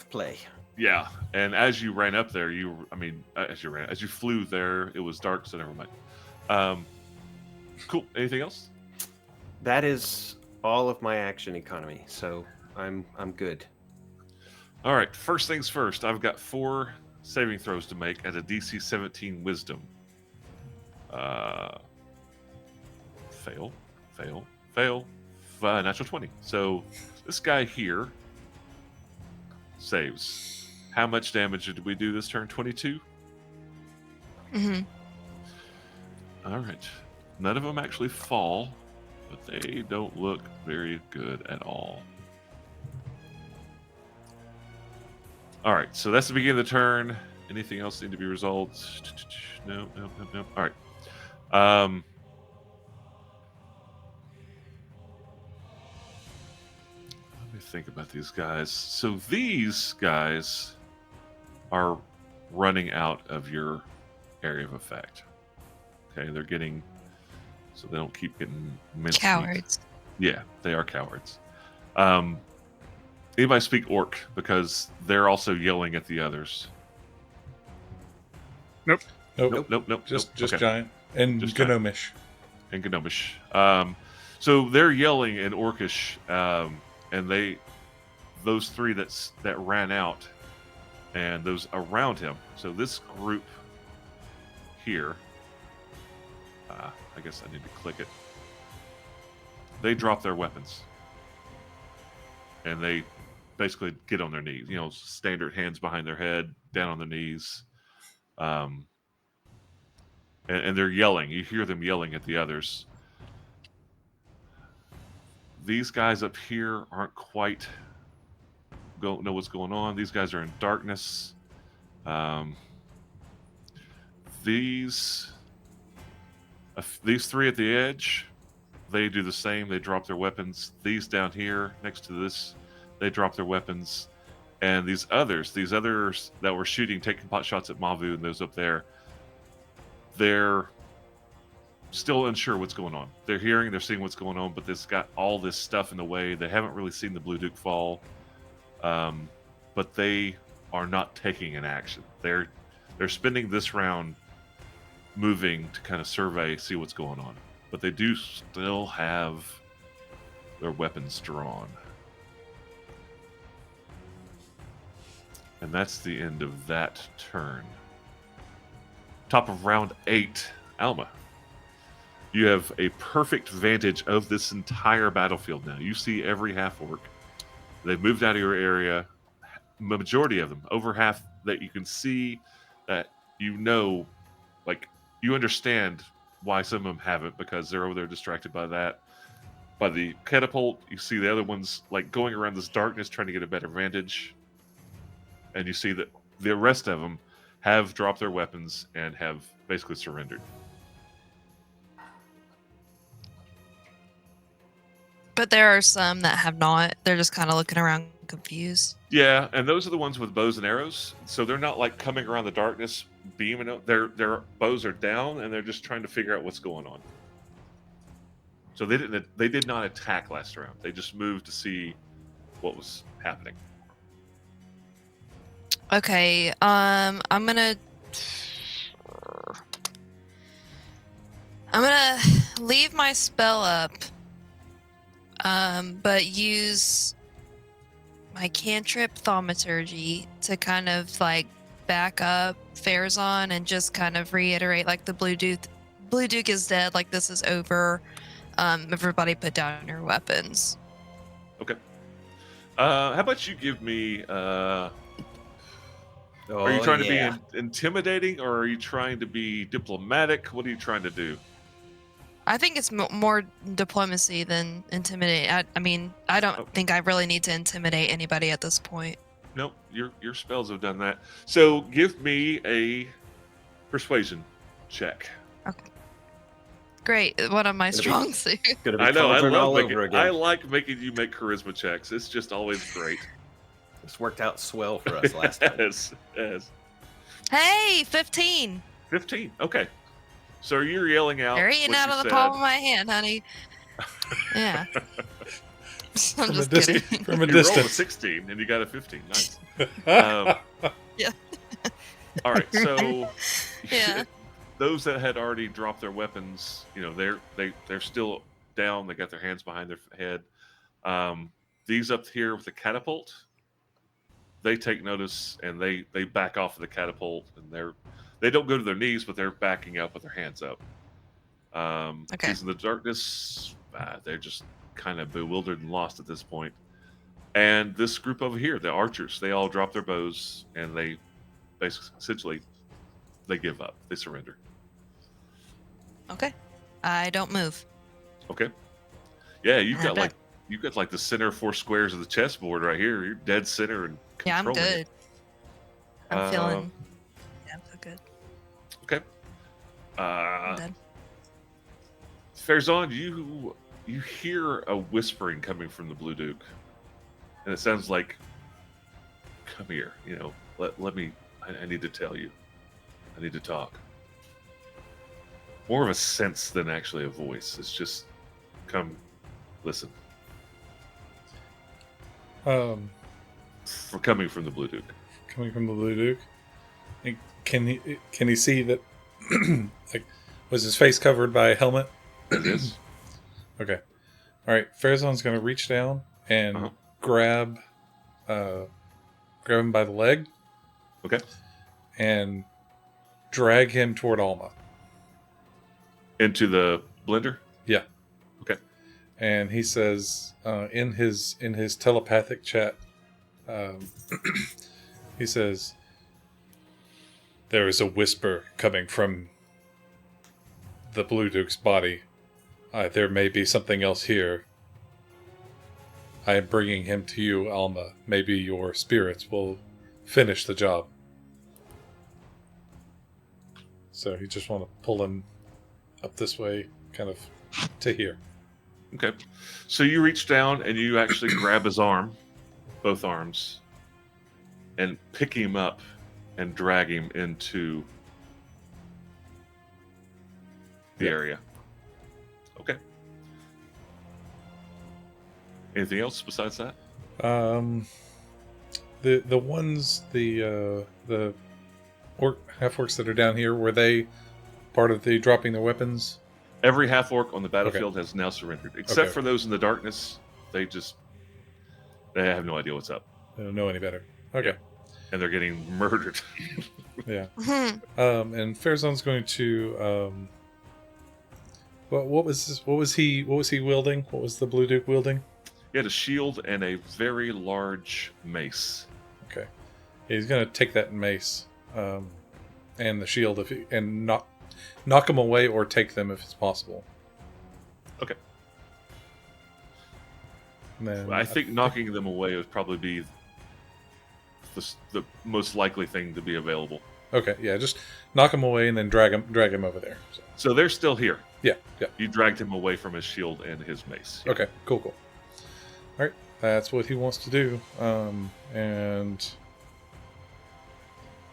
play. yeah, and as you ran up there, as you flew there, it was dark, so never mind. Cool. Anything else? That is all of my action economy, so I'm good. All right. First things first. I've got 4 saving throws to make at a DC 17 Wisdom. Fail. Natural 20. So this guy here saves. How much damage did we do this turn? 22? hmm All right. None of them actually fall, but they don't look very good at all. All right, so that's the beginning of the turn. Anything else need to be resolved? No. All right. Let me think about these guys. So these guys are running out of your area of effect. Okay, they're getting, so they don't keep getting mincemeat. Cowards. Yeah, they are cowards. Anybody speak Orc? Because they're also yelling at the others. Nope. Nope. Just Okay. giant and Just giant. Gnomish. And Gnomish. So they're yelling in Orcish, and those 3 that ran out, and those around him. So this group here, I guess I need to click it. They drop their weapons, and they basically get on their knees. You know, standard hands behind their head, down on their knees. And they're yelling. You hear them yelling at the others. These guys up here aren't quite know what's going on. These guys are in darkness. These 3 at the edge, they do the same. They drop their weapons. These down here next to this, they drop their weapons. And these others that were shooting, taking pot shots at Mavu and those up there, they're still unsure what's going on. They're seeing what's going on, but this got all this stuff in the way. They haven't really seen the Blue Duke fall, but they are not taking an action. They're spending this round moving to kind of survey, see what's going on. But they do still have their weapons drawn. And that's the end of that turn. Top of round 8, Alma. You have a perfect vantage of this entire battlefield now. You see every half-orc. They've moved out of your area. Majority of them, over half, that you can see that you know, like, you understand why some of them haven't, because they're over there distracted by that. By the catapult, you see the other ones, like, going around this darkness trying to get a better vantage. And you see that the rest of them have dropped their weapons and have basically surrendered. But there are some that have not. They're just kind of looking around confused. Yeah, and those are the ones with bows and arrows. So they're not like coming around the darkness, beaming up. Their bows are down, and they're just trying to figure out what's going on. So they did not attack last round. They just moved to see what was happening. Okay, I'm gonna leave my spell up, but use my cantrip thaumaturgy to kind of like back up Farazan and just kind of reiterate, like, the Blue Duke is dead, like, this is over. Everybody put down your weapons. Okay. How about you give me? Are you trying to be intimidating, or are you trying to be diplomatic? What are you trying to do? I think it's more diplomacy than intimidate. I mean, I don't think I really need to intimidate anybody at this point. Nope, your spells have done that. So give me a persuasion check. Okay. Great, one of my strong suits. I know. I I like making you make charisma checks. It's just always great. This worked out swell for us last time. Yes. Hey, 15. 15. Okay. So you're yelling out. They're eating what out you of the said. palm of my hand, honey. Yeah. I'm just kidding. From a You rolled a distance. 16 and you got a 15. Nice. Yeah. All right. So Yeah. those that had already dropped their weapons, they're still down. They got their hands behind their head. These up here with the catapult, they take notice and they back off of the catapult, and they don't go to their knees, but they're backing up with their hands up. Okay. These in the darkness, they're just kind of bewildered and lost at this point. And this group over here, the archers, they all drop their bows and they essentially they give up. They surrender. Okay. I don't move. Okay. Yeah, you've I'm got like the center 4 squares of the chessboard right here. You're dead center and Yeah, I'm controlling good. it. I'm feeling. Yeah, I'm so good. Okay. I'm done. Farazan, you hear a whispering coming from the Blue Duke, and it sounds like, "Come here, let me. I need to tell you. I need to talk." More of a sense than actually a voice. It's just, come, listen. For coming from the Blue Duke. Coming from the Blue Duke. And can he see that? Like, was his face covered by a helmet? It is. Okay. All right. Farazan's going to reach down and grab him by the leg. Okay. And drag him toward Alma. Into the blender? Yeah. Okay. And he says in his telepathic chat, he says, "There is a whisper coming from the Blue Duke's body. There may be something else here. I am bringing him to you, Alma. Maybe your spirits will finish the job." So he just want to pull him up this way, kind of to here. Okay. So you reach down and you actually grab his arm, both arms, and pick him up and drag him into the Yeah. area. Okay. Anything else besides that? The ones the half orcs that are down here, were they part of the dropping their weapons? Every half orc on the battlefield has now surrendered, except Okay. for those in the darkness. They have no idea what's up, I don't know any better. Okay. and they're getting murdered. Yeah. Hmm. And Farazan's going to what was he wielding? What was the Blue Duke wielding? He had a shield and a very large mace. Okay. He's going to take that mace and the shield and knock them away or take them if it's possible. Okay. And then I think knocking them away would probably be the most likely thing to be available. Okay, yeah, just knock him away and then drag him over there. So they're still here. Yeah, yeah. You dragged him away from his shield and his mace. Okay, cool. All right, that's what he wants to do, and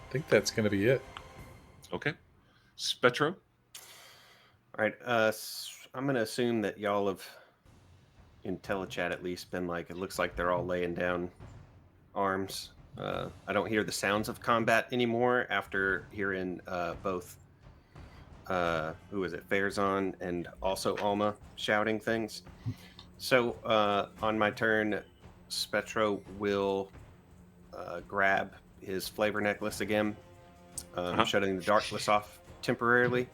I think that's going to be it. Okay. Spetro? All right. I'm going to assume that y'all have, in telechat at least, been like, it looks like they're all laying down arms. I don't hear the sounds of combat anymore after hearing both, who is it, Farazan and also Alma shouting things. So on my turn, Spetro will grab his flavor necklace again, shutting the darkness off temporarily,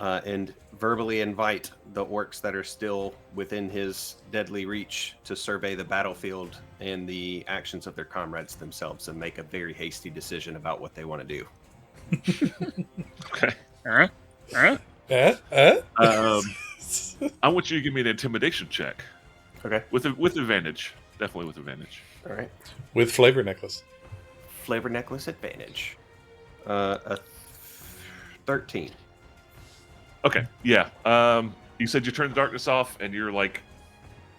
and verbally invite the orcs that are still within his deadly reach to survey the battlefield and the actions of their comrades themselves and make a very hasty decision about what they want to do. Okay. I want you to give me an intimidation check. Okay. With advantage. Definitely with advantage. All right. With flavor necklace. Flavor necklace advantage. A 13. Okay. Yeah. You said you turned the darkness off and you're like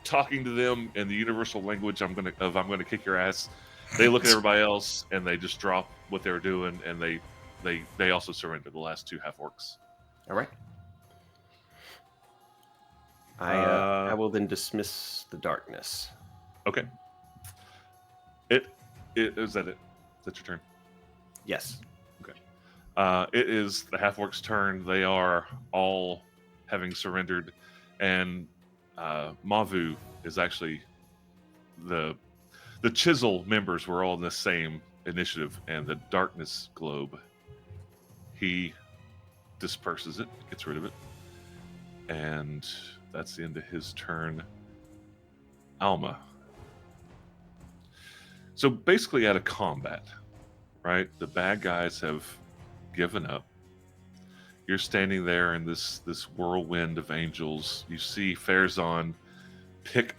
talking to them in the universal language I'm gonna kick your ass. They look at everybody else and they just drop what they were doing and they also surrender, the last two half orcs. All right. I will then dismiss the darkness. Okay. Is that it? Is that your turn? Yes. It is the half orcs' turn. They are all having surrendered, and Mavu is actually the Chisel members were all in the same initiative, and the darkness globe. He disperses it, gets rid of it, and that's the end of his turn. Alma. So basically, out of combat, right? The bad guys have given up. You're standing there in this whirlwind of angels. You see Farazan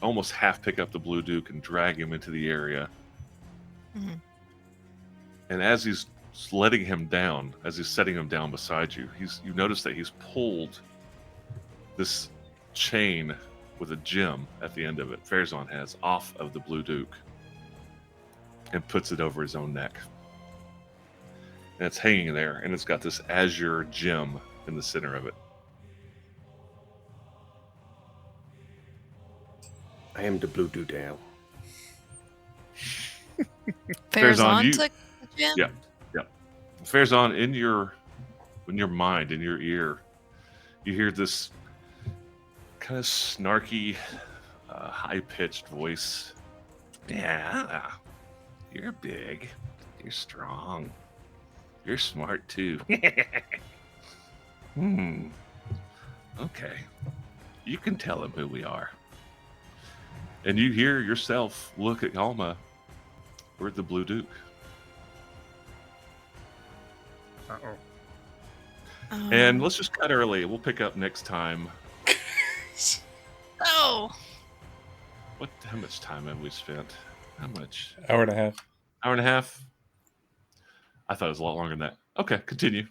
almost half pick up the Blue Duke and drag him into the area. Mhm. And as he's letting him down, as he's setting him down beside you, you notice that he's pulled this chain with a gem at the end of it. Farazan has off of the Blue Duke and puts it over his own neck. And it's hanging there, and it's got this azure gem in the center of it. I am the Blue Dude now. Farazan, Farazan took the gem? Yeah. Farazan, in your mind, in your ear, you hear this kind of snarky, high-pitched voice. Yeah, you're big. You're strong. You're smart, too. Okay. You can tell him who we are. And you hear yourself look at Alma. We're the Blue Duke. Uh-oh. And let's just cut early. We'll pick up next time. Oh, How much time have we spent? How much? Hour and a half. Hour and a half? I thought it was a lot longer than that. Okay, continue.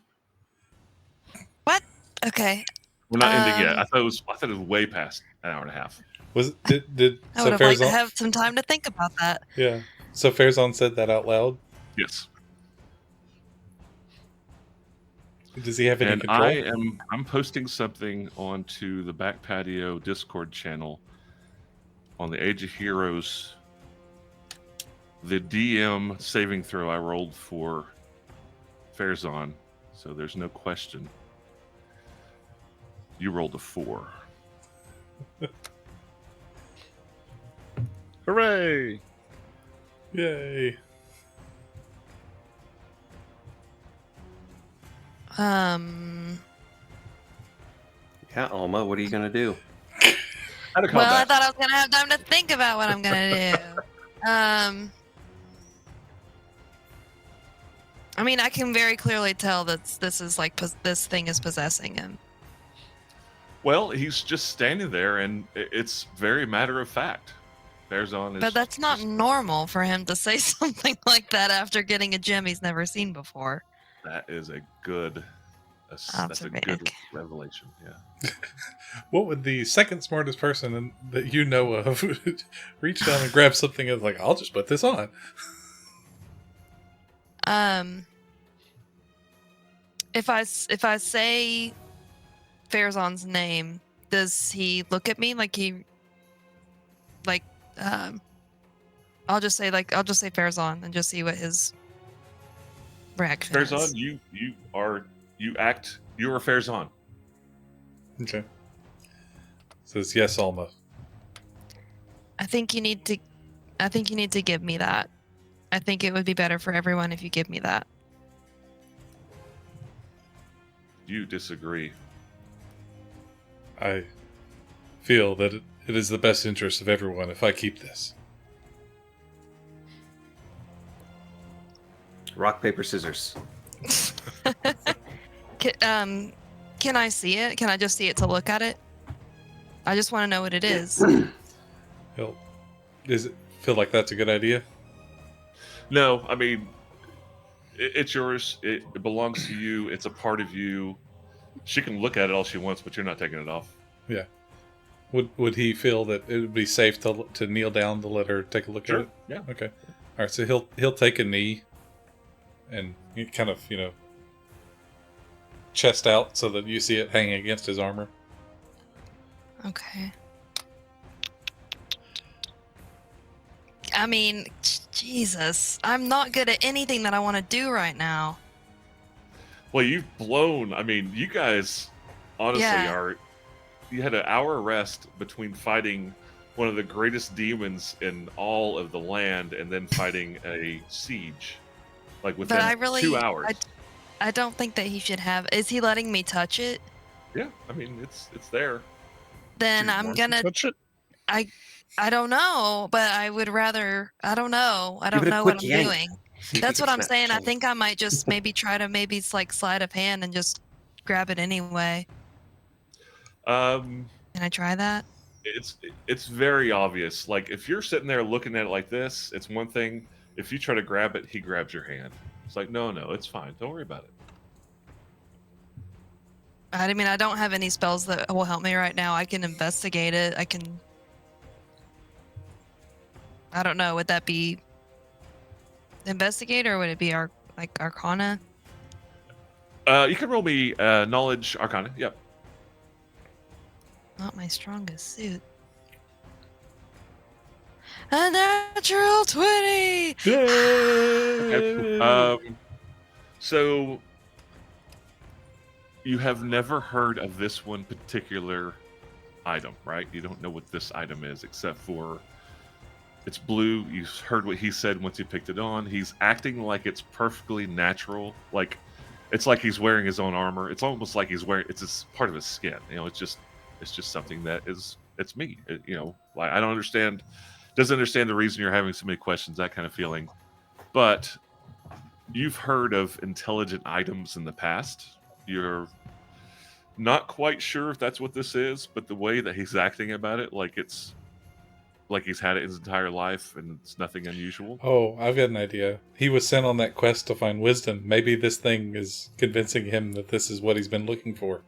okay. We're not ending yet. Um, I thought it was way past an hour and a half. Was did I so would have liked to Farazan? have some time to think about that. Yeah. So Fairzon said that out loud. Yes. Does he have any And control? I'm posting something onto the Back Patio Discord channel on the Age of Heroes. The DM saving throw I rolled for Fairzon, so there's no question. You rolled a 4. Hooray! Yay! Yeah, Alma, what are you gonna do? How to Well, I combat? thought I was gonna have time to think about what I'm gonna do. I mean, I can very clearly tell that this is like this thing is possessing him. Well, he's just standing there, and it's very matter of fact. Fairzon is. But that's not just- normal for him to say something like that after getting a gem he's never seen before. That is a good. That's a good Observant. revelation. Yeah. What would the second smartest person that you know of reach down and grab something and like, I'll just put this on? If I say Fairzon's name, does he look at me like I'll just say Fairzon and just see what his reaction is. Fairzon, you are Fairzon. Okay. Says yes, Alma. I think you need to give me that. I think it would be better for everyone if you give me that. You disagree. I feel that it is the best interest of everyone if I keep this. Rock, paper, scissors. Can I see it? Can I just see it to look at it? I just want to know what it is. Does it feel like that's a good idea? No, I mean, it's yours. It belongs to you. It's a part of you. She can look at it all she wants, but you're not taking it off. Yeah. Would he feel that it would be safe to kneel down to let her take a look at it? Yeah. Okay. All right. So he'll take a knee, and he kind of chest out so that you see it hanging against his armor. Okay. I mean, Jesus, I'm not good at anything that I want to do right now. Well, you've blown. I mean, you guys honestly Yeah. are. You had an hour rest between fighting one of the greatest demons in all of the land and then fighting a siege. Like within But I really, 2 hours. I don't think that he should have. Is he letting me touch it? Yeah, I mean, it's there. Then Do you I'm want to gonna. touch it. I don't know, but I would rather. I don't know. I Give don't it a know quick what I'm yank. doing. See if That's you what can I'm snap saying. I it. think I might just maybe try to like sleight of hand and just grab it anyway. Um, Can I try that? it's very obvious. Like if you're sitting there looking at it like this, it's one thing. If you try to grab it, he grabs your hand. It's like, no, it's fine. Don't worry about it. I mean, I don't have any spells that will help me right now. I can investigate it. I can. I don't know. Would that be investigate or would it be Arcana? You can roll me knowledge arcana. Yep. Not my strongest suit. A natural 20. Okay. So you have never heard of this one particular item, right? You don't know what this item is, except for it's blue. You heard what he said once you picked it on. He's acting like it's perfectly natural, like it's like he's wearing his own armor. It's almost like he's wearing it's just part of his skin. It's just something that it's me. Like I don't understand. Doesn't understand the reason you're having so many questions. That kind of feeling, but you've heard of intelligent items in the past. You're not quite sure if that's what this is, but the way that he's acting about it, like it's like he's had it his entire life and it's nothing unusual. Oh, I've got an idea. He was sent on that quest to find wisdom. Maybe this thing is convincing him that this is what he's been looking for.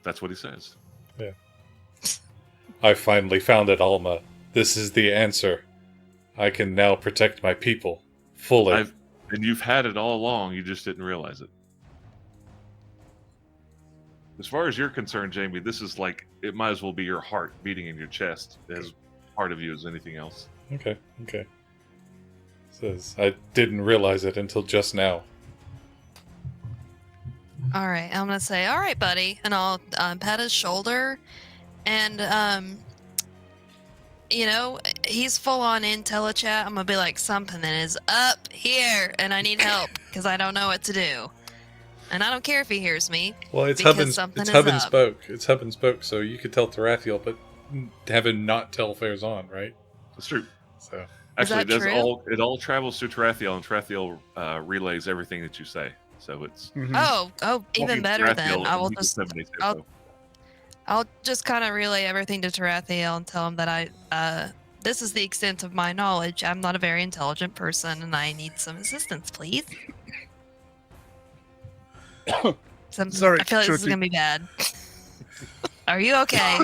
That's what he says. I finally found it, Alma. This is the answer. I can now protect my people fully. And you've had it all along. You just didn't realize it. As far as you're concerned, Jamie, this is like it might as well be your heart beating in your chest as part of you as anything else. Okay. Says I didn't realize it until just now. All right, I'm gonna say, "All right, buddy," and I'll pat his shoulder, and you know, he's full on in telechat. I'm gonna be like, "Something is up here, and I need help because I don't know what to do." And I don't care if he hears me. Well, it's Because hub and something it's is hub and up. spoke. It's hub and spoke, so you could tell Tarathiel, but have him not tell Farazan, right? That's true. Is So Actually, that true? it all travels to Tarathiel, and Tarathiel relays everything that you say. So it's Mhm. Oh, even better then. I will just I'll, I'll just kind of relay everything to Tarathiel and tell him that this is the extent of my knowledge. I'm not a very intelligent person, and I need some assistance, please. Sorry, I feel like this is Shorty. gonna be bad. Are you okay?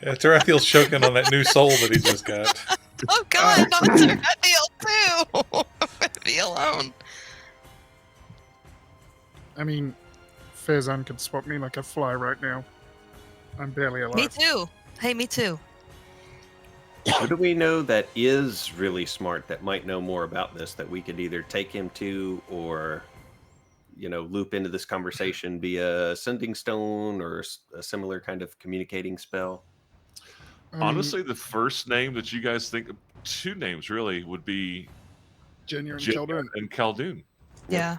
yeah, Tarathiel's choking on that new soul that he just got. Oh God, not Tarathiel too. Leave me alone. I mean, Farazan could swap me like a fly right now. I'm barely alive. Me too. Hey, me too. Who do we know that is really smart that might know more about this that we could either take him to or, loop into this conversation via sending stone or a similar kind of communicating spell? honestly, the first name that you guys think, two names really, would be Jenya and Jenya Khaldun. and Khaldun. Yeah.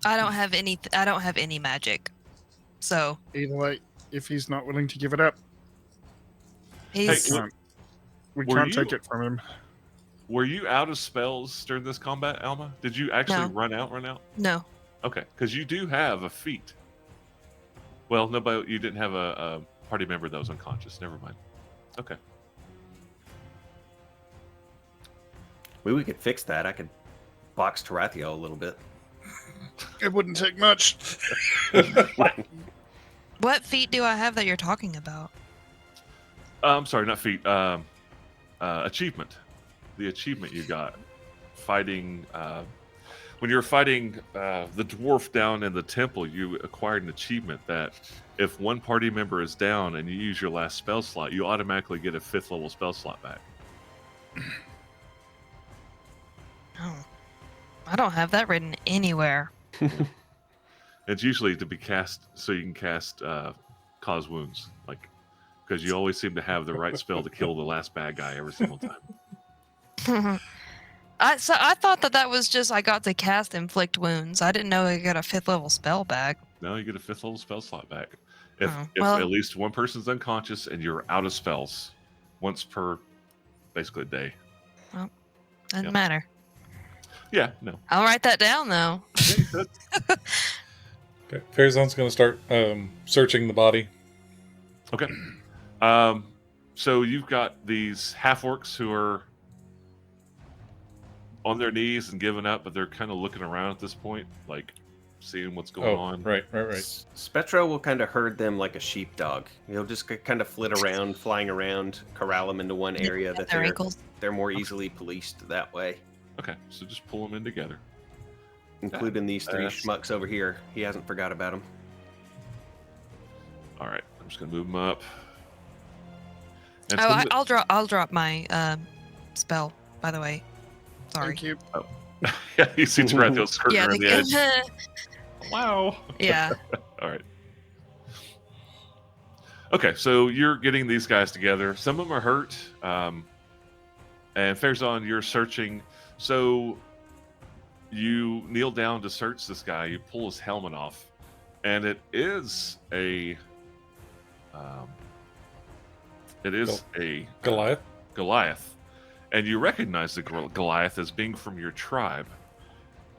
I don't have any magic. So Either way, if he's not willing to give it up, he's Hey, we Were can't you- take it from him. Were you out of spells during this combat, Alma? Did you actually No. run out? no. Okay, because you do have a feat. Well, nobody. You didn't have a party member that was unconscious. Never mind. Okay. Maybe we could fix that. I could box Tarathiel a little bit. It wouldn't take much. What feat do I have that you're talking about? I'm sorry, not feat. Achievement. The achievement you got fighting. When you were fighting the dwarf down in the temple, you acquired an achievement that if one party member is down and you use your last spell slot, you automatically get a 5th level spell slot back. Oh, I don't have that written anywhere. It's usually to be cast so you can cast cause wounds, like because you always seem to have the right spell to kill the last bad guy every single time. I thought that was just I got to cast inflict wounds. I didn't know I got a 5th level spell back. No, you get a 5th level spell slot back. If well- at least one person's unconscious and you're out of spells, once per basically day. Doesn't Yep. matter. Yeah, no. I'll write that down though. Yeah, you could. Okay. Farazan's going to start searching the body. Okay. So you've got these half orcs who are on their knees and giving up, but they're kind of looking around at this point, like seeing what's going on. Right. Spectro will kind of herd them like a sheepdog. He'll just kind of flit around, flying around, corral them into one area that Their ankles. they're more easily policed that way, Okay, so just pull them in together. including these three That's- schmucks over here. He hasn't forgot about them. All right, I'm just gonna move them up. And Oh, some of the- I'll drop my spell. By the way, sorry. Thank you. yeah, you see Tarathiel skirting Yeah, around the edge. Wow. yeah. All right. Okay, so you're getting these guys together. Some of them are hurt. And Farazan, you're searching. So you kneel down to search this guy. You pull his helmet off. And it is a... Goliath. Goliath. And you recognize the Goliath as being from your tribe.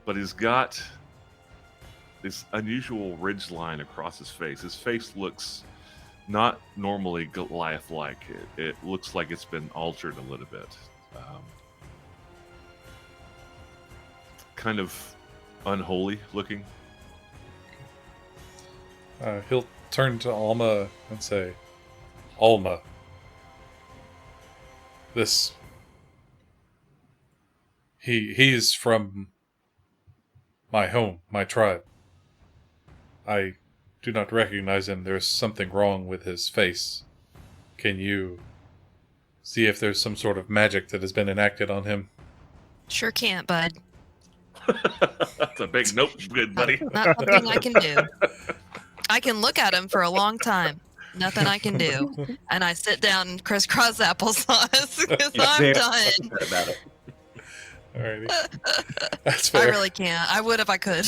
But he's got this unusual ridge line across his face. His face looks not normally Goliath-like. It looks like it's been altered a little bit. Kind of unholy looking. He'll turn to Alma and say, "Alma, this He's from my home, my tribe. I do not recognize him. There's something wrong with his face. Can you see if there's some sort of magic that has been enacted on him? Sure can't, bud. That's a big nope, good buddy. Not something I can do. I can look at him for a long time. Nothing I can do. And I sit down and crisscross applesauce because I'm Very done. upset about it. Alrighty. That's I fair. really can't. I would if I could.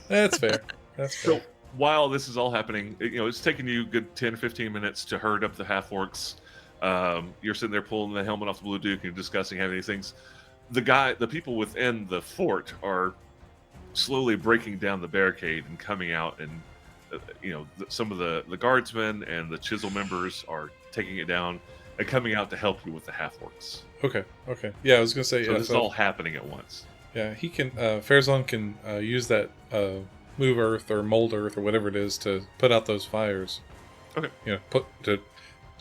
That's fair. That's So fair. while this is all happening, it's taking you a good 10 15 minutes to herd up the half orcs. You're sitting there pulling the helmet off the Blue Duke and discussing having these things. The people within the fort are slowly breaking down the barricade and coming out, and some of the guardsmen and the chisel members are taking it down and coming out to help you with the half orcs. Okay. Yeah, I was gonna say. So Yeah, this is all happening at once. yeah, he can. Farazan can use that move earth or mold earth or whatever it is to put out those fires. Okay. To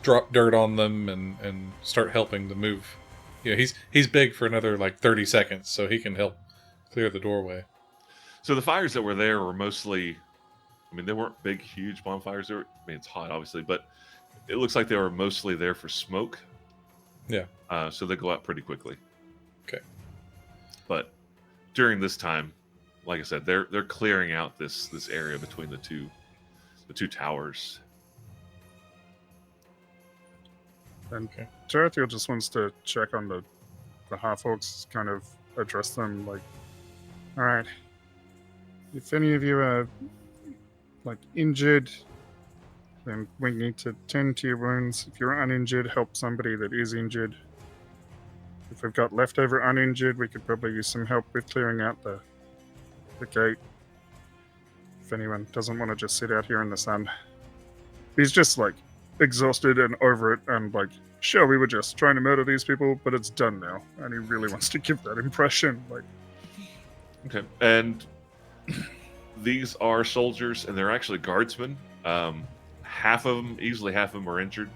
drop dirt on them and start helping to move. Yeah, he's big for another like 30 seconds, so he can help clear the doorway. So the fires that were there were mostly, they weren't big, huge bonfires. It's hot, obviously, but it looks like they were mostly there for smoke. Yeah. So they go out pretty quickly. Okay. But during this time, like I said, they're clearing out this area between the two towers. And Okay. Tarathiel just wants to check on the half orcs, kind of address them like, all right, if any of you are like injured, then we need to tend to your wounds. If you're uninjured, help somebody that is injured. If we've got leftover uninjured, we could probably use some help with clearing out the gate. If anyone doesn't want to just sit out here in the sun. He's just like exhausted and over it, and like, sure, we were just trying to murder these people, but it's done now, and he really wants to give that impression. Like, Okay. And these are soldiers, and they're actually guardsmen. Easily half of them are injured.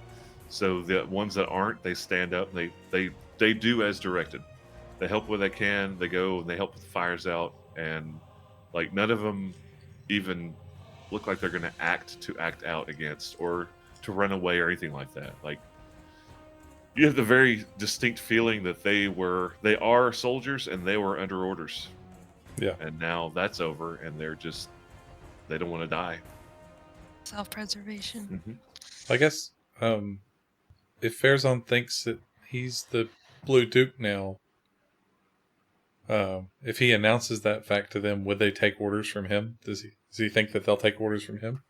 So the ones that aren't, they stand up. And they do as directed. They help where they can. They go and they help with the fires out. And like none of them even look like they're going to act out against or to run away or anything like that. Like you have the very distinct feeling that they are soldiers and they were under orders. Yeah. And now that's over, and they don't want to die. Self-preservation. I guess if Farazan thinks that he's the Blue Duke now, if he announces that fact to them, would they take orders from him? Does he think that they'll take orders from him?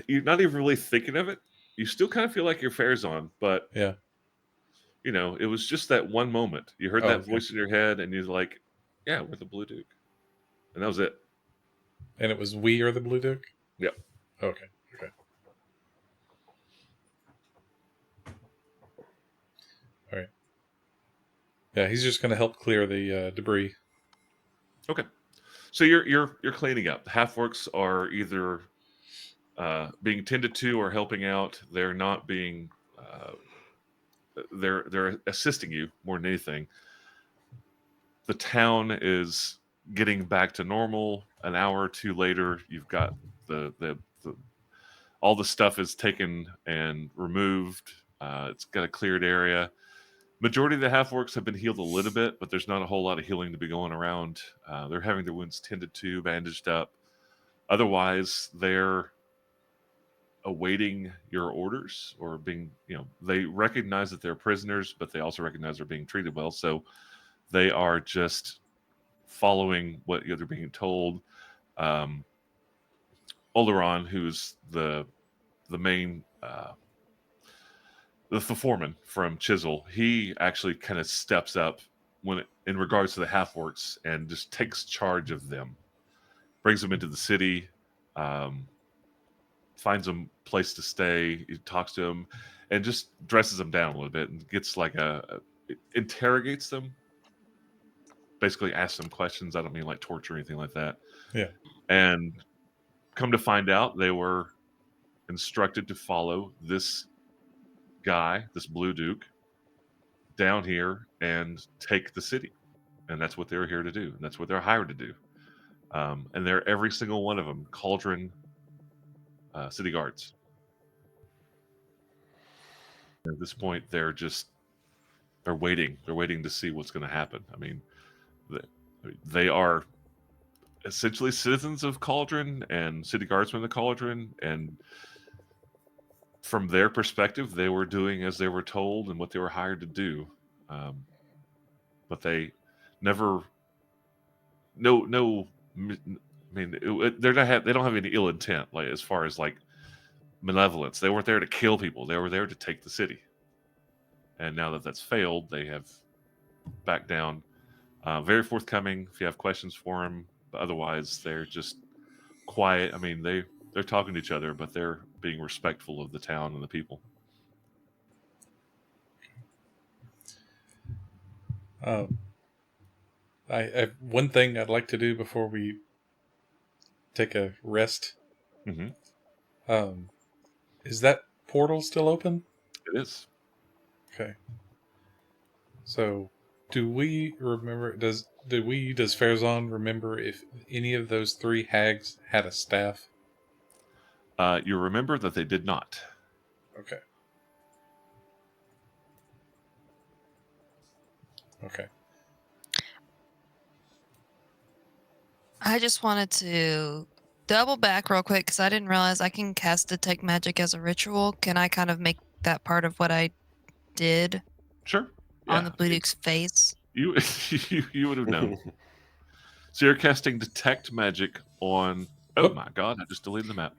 You're not even really thinking of it. You still kind of feel like you're Farazan, but Yeah. it was just that one moment. You heard Oh, that okay. voice in your head, and you're like, "Yeah, we're the Blue Duke," and that was it. And it was we are the Blue Duke? Yep. Okay. All right. Yeah, he's just going to help clear the debris. Okay, so you're cleaning up. The half orcs are either being tended to or helping out. They're not being. They're assisting you more than anything. The town is getting back to normal. An hour or two later, you've got the all the stuff is taken and removed. It's got a cleared area. Majority of the half orcs have been healed a little bit, but there's not a whole lot of healing to be going around. They're having their wounds tended to, bandaged up. Otherwise, they're awaiting your orders or being, they recognize that they're prisoners, but they also recognize they're being treated well. So they are just following what they're being told. Oleron, who's the main, the foreman from Chisel, he actually kind of steps up in regards to the half orcs and just takes charge of them, brings them into the city, finds them a place to stay, he talks to them, and just dresses them down a little bit and gets like interrogates them, basically asks them questions. I don't mean like torture or anything like that. Yeah. And come to find out, they were instructed to follow this guy, this Blue Duke, down here and take the city, and that's what they're here to do, and that's what they're hired to do. And they're every single one of them Cauldron city guards. At this point, they're waiting. They're waiting to see what's going to happen. I mean, they are essentially citizens of Cauldron and city guardsmen of Cauldron, and from their perspective, they were doing as they were told and what they were hired to do. But they never, no. I mean, they don't have any ill intent, like as far as like malevolence. They weren't there to kill people. They were there to take the city. And now that that's failed, they have backed down. Very forthcoming. If you have questions for them, but otherwise they're just quiet. I mean, they're talking to each other, but they're being respectful of the town and the people. I one thing I'd like to do before we take a rest. Mm-hmm. Is that portal still open? It is. Okay. So, do we remember? Does Farazan remember if any of those three hags had a staff? You remember that they did not. Okay. Okay. I just wanted to double back real quick because I didn't realize I can cast Detect Magic as a ritual. Can I kind of make that part of what I did Sure. on the Blue Duke's face? You you would have known. So you're casting Detect Magic on. Oh my God! I just deleted the map.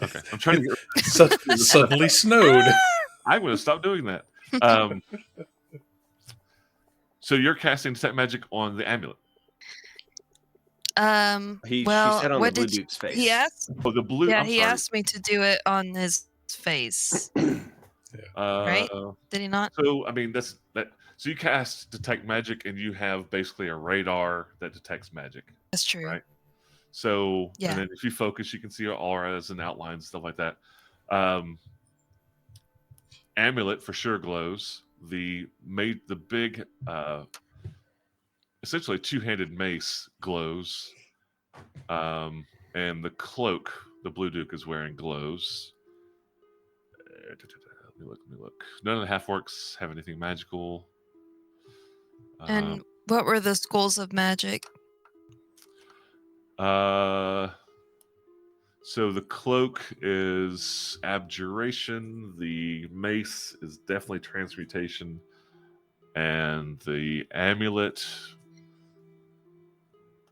Okay, I'm trying to get. Suddenly snowed. I'm going to stop doing that. So you're casting Detect Magic on the amulet. She well, said on what the Blue did Duke's face. he asked? Oh, the blue. Yeah, I'm he sorry. asked me to do it on his face. Right? Did he not? So I mean that. So you cast Detect Magic, and you have basically a radar that detects magic. That's true. Right. So Yeah. and then if you focus, you can see your auras and outlines, stuff like that. Amulet for sure glows. The big essentially two-handed mace glows. And the cloak the Blue Duke is wearing glows. Let me look. None of the half-orcs have anything magical. And what were the schools of magic? So the cloak is abjuration, the mace is definitely transmutation, and the amulet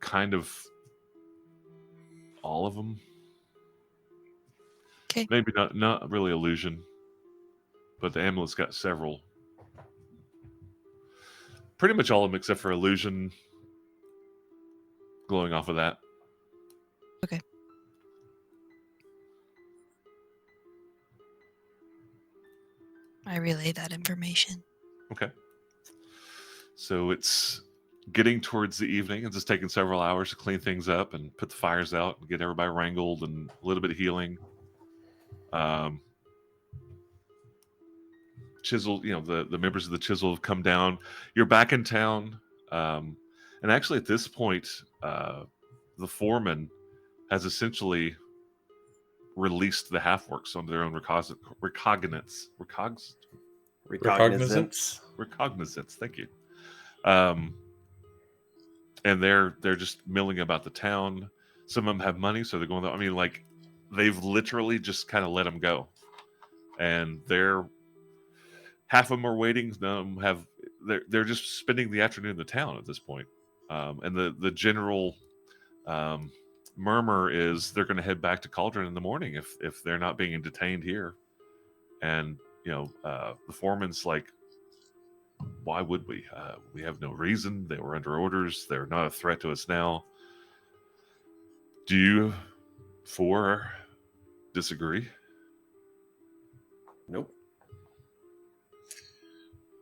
kind of all of them. Okay. Maybe not really illusion, but the amulet's got several. Pretty much all of them except for illusion glowing off of that. Okay. I relay that information. Okay. So it's getting towards the evening. It's just taking several hours to clean things up and put the fires out and get everybody wrangled and a little bit of healing. Chisel, the members of the Chisel have come down. You're back in town. And actually at this point, the foreman has essentially released the half-orcs on their own recognizance. Thank you. And they're just milling about the town. Some of them have money, so they're going. I mean, like they've literally just kind of let them go, and half of them are waiting. None of them have. They're just spending the afternoon in the town at this point. And the general murmur is they're going to head back to Cauldron in the morning if they're not being detained here. And the foreman's like, why would we? We have no reason. They were under orders. They're not a threat to us now. Do you four disagree? Nope.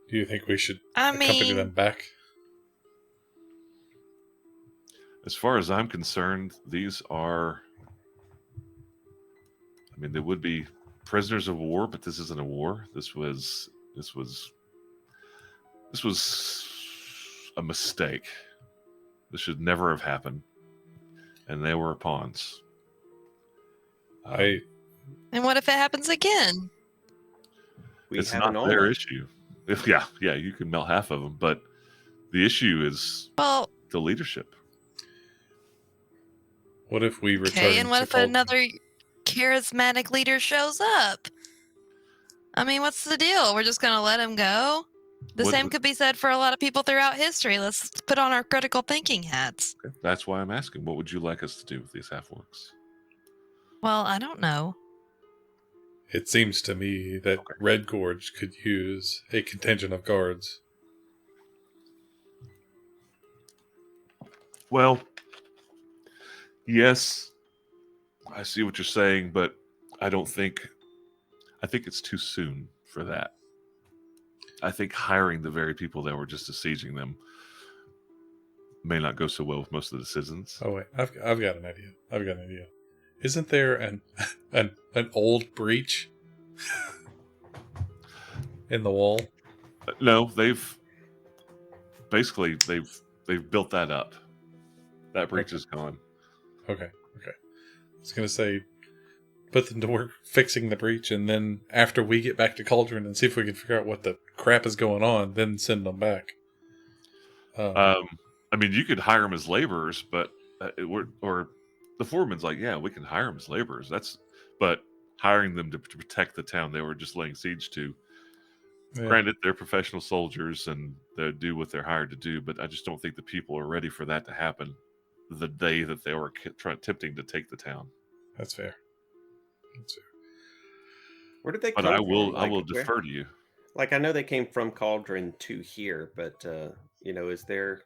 Do you think we should I accompany mean, them back? As far as I'm concerned, these are. I mean, they would be prisoners of war, but this isn't a war. This was This was a mistake. This should never have happened. And they were pawns. I And what if it happens again? We It's have not an their Alma. issue. Yeah, you can melt half of them, but the issue is Well, the leadership. what if we return okay, and what to if Cauldron? another charismatic leader shows up? I mean, what's the deal? We're just gonna let him go? The What- same could be said for a lot of people throughout history. Let's put on our critical thinking hats. That's why I'm asking. What would you like us to do with these half orcs? Well, I don't know. It seems to me that Okay. Red Gorge could use a contingent of guards. Well, yes, I see what you're saying, but I think it's too soon for that. I think hiring the very people that were just besieging them may not go so well with most of the citizens. Oh wait, I've got an idea. Isn't there an an old breach in the wall? No, they've built that up. That breach is gone. Okay. I was gonna say, put them to work fixing the breach, and then after we get back to Cauldron and see if we can figure out what the crap is going on, then send them back. I mean, you could hire them as laborers, but or the foreman's like, yeah, we can hire them as laborers. But hiring them to protect the town they were just laying siege to. yeah. Granted, they're professional soldiers and they do what they're hired to do, but I just don't think the people are ready for that to happen the day that they were attempting to take the town. That's fair. Where did they But come I from? will Where- defer to you. Like, I know they came from Cauldron to here, but is there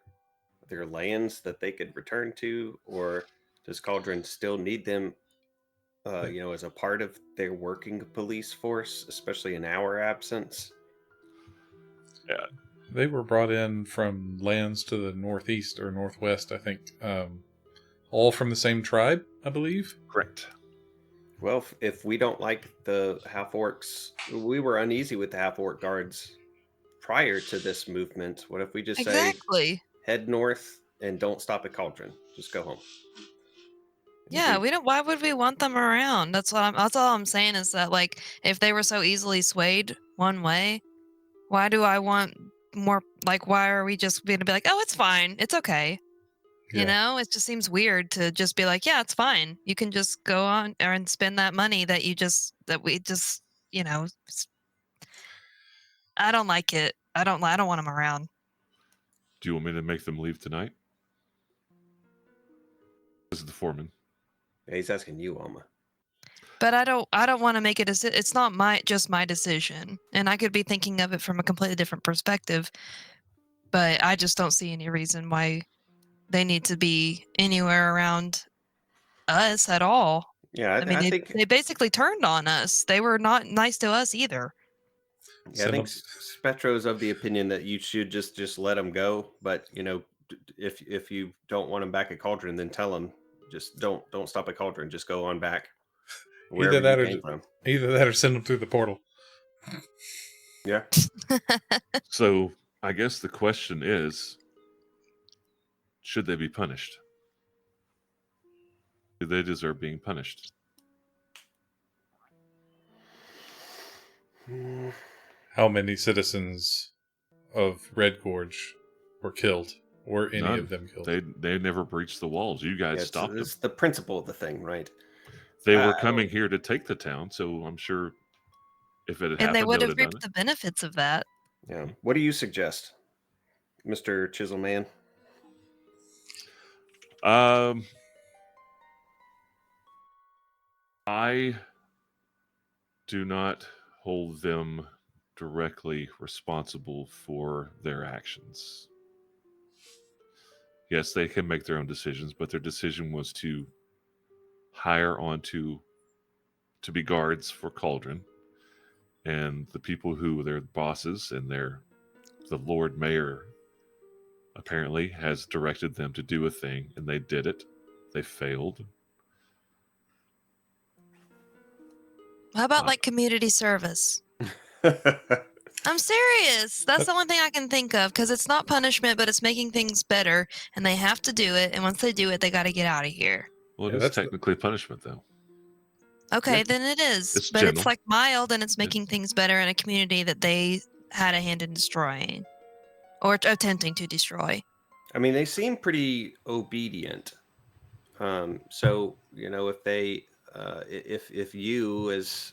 lands that they could return to, or does Cauldron still need them? As a part of their working police force, especially in our absence. They were brought in from lands to the northeast or northwest, I think. All from the same tribe, I believe. Correct. Well, if we don't like the half orcs, we were uneasy with the half orc guards prior to this movement. What if we just say Exactly. head north and don't stop at Cauldron? Just go home. Yeah, we don't. Why would we want them around? That's all I'm saying is that, like, if they were so easily swayed one way, why do I want more? Like, why are we just going to be like, oh, it's fine, it's okay? You know, it just seems weird to just be like, yeah, it's fine. You can just go on and spend that money that we just, I don't like it. I don't want them around. Do you want me to make them leave tonight? This is the foreman. Yeah, he's asking you, Alma. But I don't want to make it. It's not just my decision, and I could be thinking of it from a completely different perspective. But I just don't see any reason why they need to be anywhere around us at all. Yeah, I mean, I think they basically turned on us. They were not nice to us either. Yeah, I think Spetro's of the opinion that you should just let them go. But if you don't want them back at Cauldron, then tell them just don't stop at Cauldron. Just go on back wherever you came from. Either that or send them through the portal. Yeah. So I guess the question is, should they be punished? Do they deserve being punished? How many citizens of Red Gorge were killed, or any None. of them killed? They never breached the walls. You guys Yeah, stopped them. it's the principle of the thing, right? They were coming here to take the town, so I'm sure if it had And they happened, would they have would have done reaped the benefits of that. Yeah. What do you suggest, Mr. Chiselman? it. I do not hold them directly responsible for their actions. Yes, they can make their own decisions, but their decision was to hire on to be guards for Cauldron, and the people who their bosses and the Lord Mayor apparently has directed them to do a thing, and they did it. They failed. How about like community service? I'm serious. That's the only thing I can think of because it's not punishment, but it's making things better, and they have to do it. And once they do it, they got to get out of here. Well, it Yeah, is that's technically punishment, though. Okay, Yeah. then it is. It's But gentle. it's like mild, and it's making things better in a community that they had a hand in destroying or attempting to destroy. I mean, they seem pretty obedient. So if they, if you as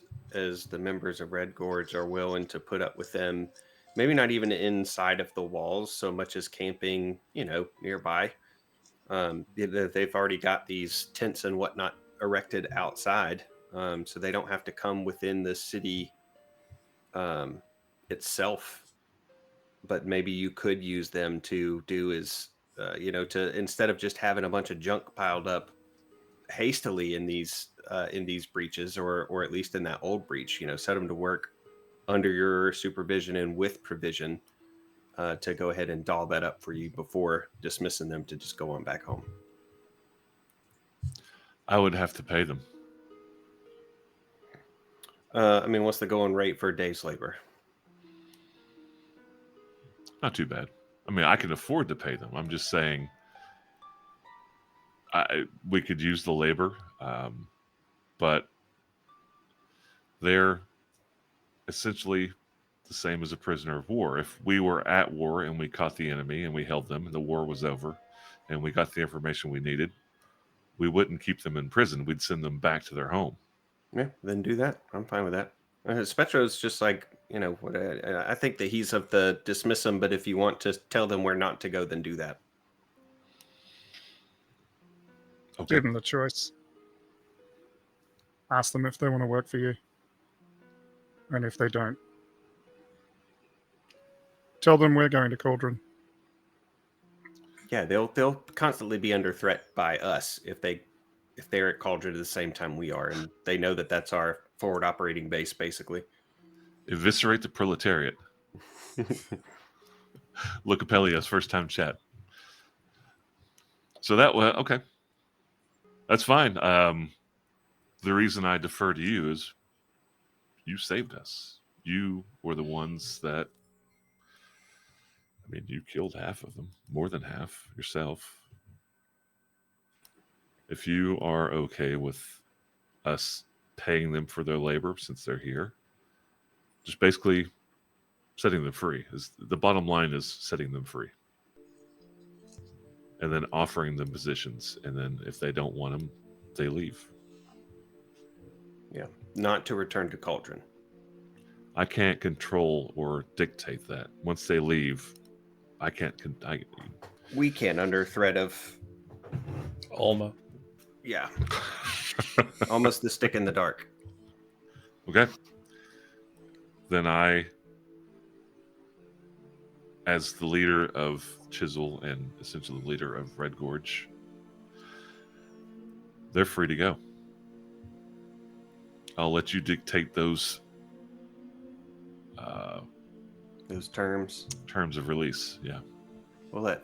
the members of Red Gorge are willing to put up with them, maybe not even inside of the walls so much as camping, nearby. They've already got these tents and whatnot erected outside, so they don't have to come within the city itself. But maybe you could use them to do is, to instead of just having a bunch of junk piled up hastily in these breaches, or at least in that old breach, set them to work under your supervision and with provision to go ahead and doll that up for you before dismissing them to just go on back home. I would have to pay them. I mean, what's the going rate for a day's labor? Not too bad. I mean, I can afford to pay them. I'm just saying we could use the labor, but they're essentially the same as a prisoner of war. If we were at war and we caught the enemy and we held them and the war was over and we got the information we needed, we wouldn't keep them in prison. We'd send them back to their home. Yeah, then do that. I'm fine with that. Spetro's just like, what I think that he's of the dismiss them, but if you want to tell them where not to go, then do that. Okay. Give them the choice. Ask them if they want to work for you. And if they don't, tell them we're going to Cauldron. Yeah, they'll constantly be under threat by us if they're at Cauldron at the same time we are, and they know that that's our forward operating base, basically. Eviscerate the proletariat. Lucapelia's first time chat. So that was okay. That's fine. The reason I defer to you is you saved us. You were the ones that, I mean, you killed half of them, more than half yourself. If you are okay with us paying them for their labor since they're here, just basically setting them free. Is the bottom line is setting them free. And then offering them positions. And then if they don't want them, they leave. Yeah, not to return to Cauldron. I can't control or dictate that. Once they leave, I can't. We can, under threat of, Alma. yeah, almost the stick in the dark. Okay. Then I, as the leader of Chisel and essentially the leader of Red Gorge, they're free to go. I'll let you dictate those terms of release. Yeah. We'll let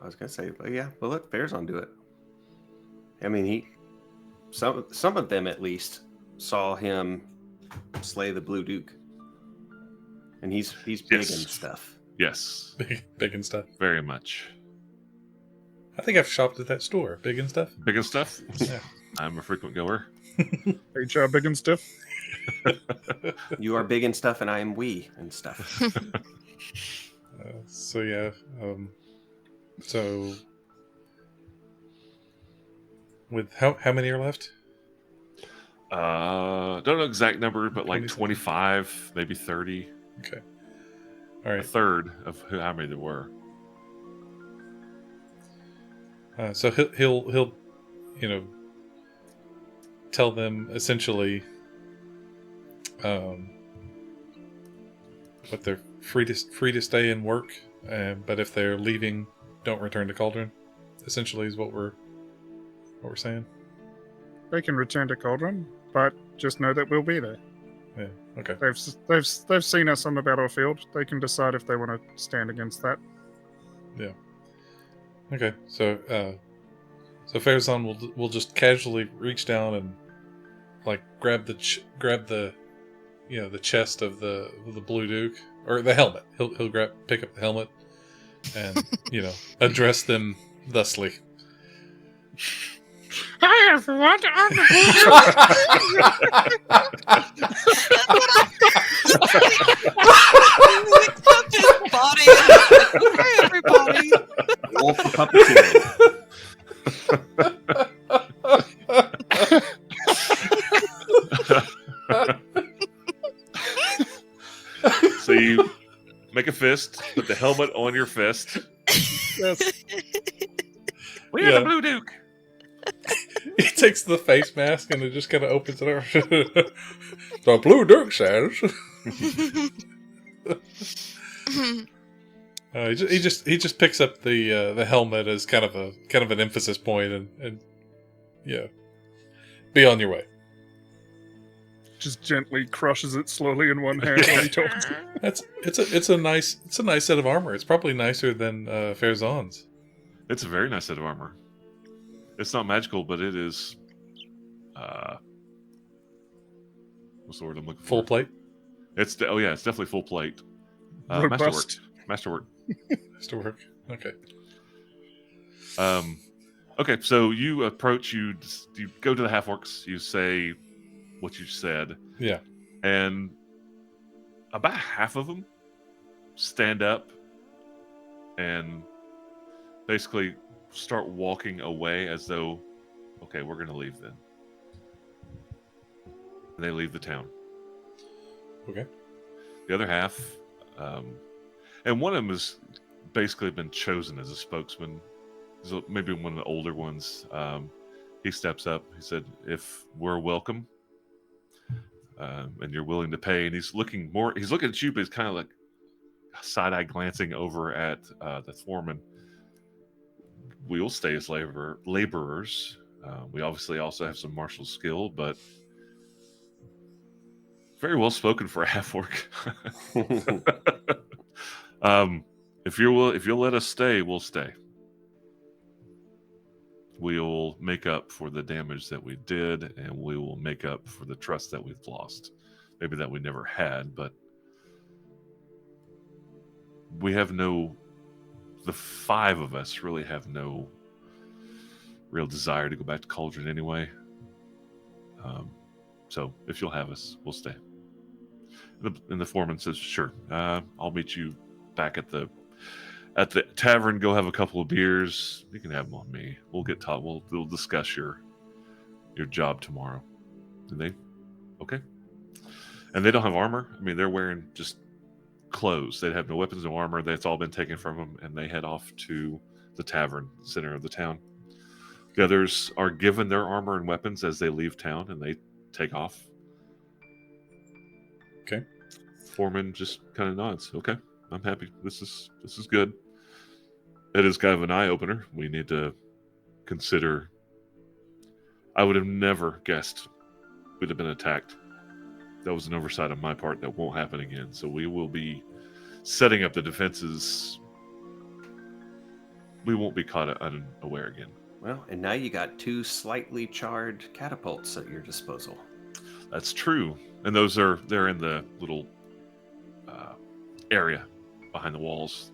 Farazan do it. I mean, some of them at least saw him slay the Blue Duke, and he's big Yes. and stuff. Yes. Big and stuff. Very much. I think I've shopped at that store. Big and stuff. Big and stuff. Yeah. I'm a frequent goer. HR big and stiff. You are big and stuff, and I am wee and stuff. So yeah. So with how many are left? Don't know exact number, but like 27. 25, maybe 30. Okay. All A right. third of how many there were. So he'll tell them essentially what they're free to stay and work, but if they're leaving, don't return to Cauldron. Essentially, is what we're saying. They can return to Cauldron, but just know that we'll be there. Yeah. Okay. They've seen us on the battlefield. They can decide if they want to stand against that. Okay. So Farazan will just casually reach down and like grab the the chest of the Blue Duke, or the helmet. He'll pick up the helmet and address them thusly. Hi everyone. His body. Hi, everybody. Wolf puppeteering. So you make a fist, put the helmet on your fist. Yes. We're Yeah. the Blue Duke. He takes the face mask and it just kind of opens it up. The Blue Duke says. He just picks up the helmet as kind of an emphasis point and be on your way. Just gently crushes it slowly in one hand while he talks. It's a nice set of armor. It's probably nicer than Farazan's. It's a very nice set of armor. It's not magical, but it is. What's the word I'm looking for? Full plate. It's definitely full plate. Robust. Masterwork. Has to work. Okay. Okay, so you approach. You go to the half orcs. You say what you said. Yeah. And about half of them stand up and basically start walking away as though, okay, we're going to leave then. And they leave the town. Okay. The other half, and one of them has basically been chosen as a spokesman. So maybe one of the older ones. He steps up. He said, if we're welcome, and you're willing to pay, and he's looking at you, but he's kind of like side-eye glancing over at the foreman. We'll stay as laborers. We obviously also have some martial skill, but very well spoken for a half orc. If you'll let us stay, we'll stay. We'll make up for the damage that we did, and we will make up for the trust that we've lost. Maybe that we never had, but the five of us really have no real desire to go back to Cauldron anyway. So if you'll have us, we'll stay. And the foreman says, sure, I'll meet you back at the tavern. Go have a couple of beers. You can have them on me. We'll get taught. We'll discuss your job tomorrow. And they, okay. And they don't have armor. I mean, they're wearing just clothes. They have no weapons, no armor. That's all been taken from them. And they head off to the tavern, center of the town. The others are given their armor and weapons as they leave town, and they take off. Okay. Foreman just kind of nods. Okay, I'm happy. This is good. It is kind of an eye opener. We need to consider. I would have never guessed we'd have been attacked. That was an oversight on my part. That won't happen again. So we will be setting up the defenses. We won't be caught unaware again. Well, and now you got 2 slightly charred catapults at your disposal. That's true. And they're in the little area behind the walls.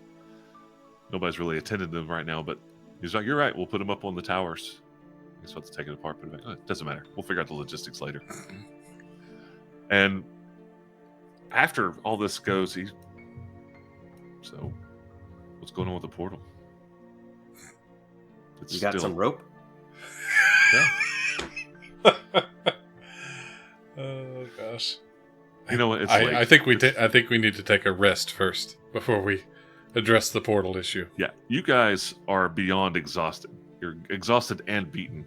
Nobody's really attended them right now, but he's like, you're right, we'll put them up on the towers. I guess we'll have to take it apart, put it back. Oh, it doesn't matter. We'll figure out the logistics later. And after all this goes, so what's going on with the portal? You got some rope? Yeah. Oh gosh. You know what? It's I think we need to take a rest first before we address the portal issue. Yeah, you guys are beyond exhausted. You're exhausted and beaten.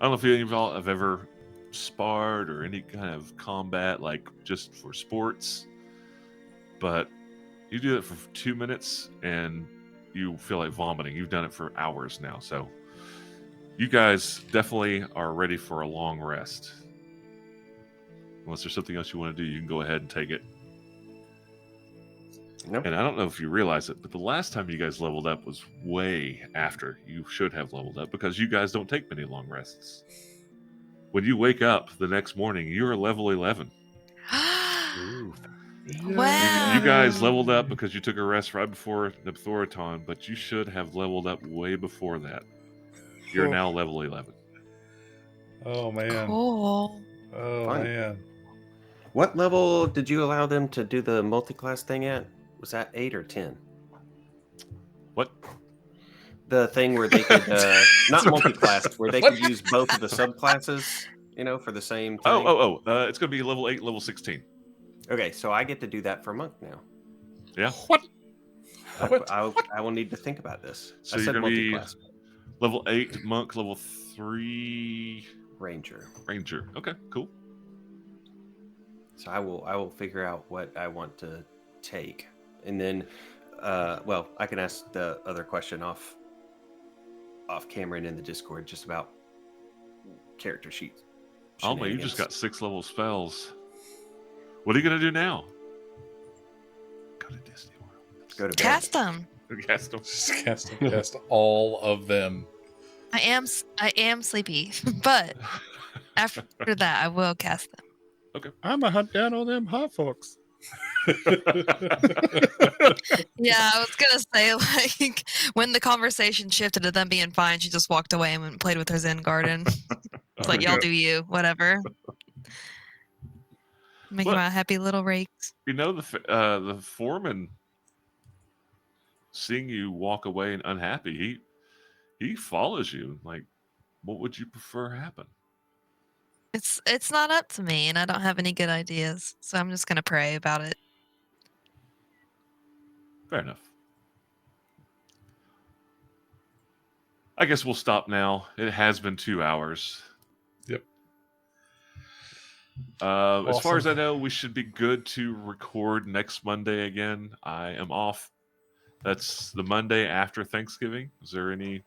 I don't know if any of y'all have ever sparred or any kind of combat, like just for sports, but you do it for 2 minutes and you feel like vomiting. You've done it for hours now, so you guys definitely are ready for a long rest. Unless there's something else you want to do, you can go ahead and take it. Nope. And I don't know if you realize it, but the last time you guys leveled up was way after you should have leveled up, because you guys don't take many long rests. When you wake up the next morning, you're level 11. You Wow. guys leveled up because you took a rest right before the Thoraton, but you should have leveled up way before that. You're Oh. now level 11. Oh man. Cool. Oh Fun. man. What level did you allow them to do the multi-class thing at? Was that 8 or 10? What? The thing where they could not Sorry. multi-class, where they What? could use both of the subclasses, for the same thing. It's going to be level 8, level 16. Okay, so I get to do that for monk now. Yeah. What? I, What? I will need to think about this. So I you're said going to be multi-class. level 8 monk, level 3 Ranger. ranger. Okay, cool. So I will figure out what I want to take, and then, I can ask the other question off camera and in the Discord just about character sheets. Alma, you just got 6 level spells. What are you going to do now? Go to Disney World. Go to bed. Cast them. Cast them. Just cast all of them. I am sleepy, but after that, I will cast them. I'm a hunt down all them hot folks. Yeah, I was gonna say like when the conversation shifted to them being fine, she just walked away and went and played with her Zen garden. It's like y'all do you, whatever. Making What? my happy little rakes. You know, the foreman seeing you walk away and unhappy, he follows you. Like, what would you prefer happen? It's not up to me, and I don't have any good ideas, so I'm just gonna pray about it. Fair enough. I guess we'll stop now. It has been 2 hours. Yep. As far as Awesome. I know, we should be good to record next Monday again. I am off. That's the Monday after Thanksgiving. Is there any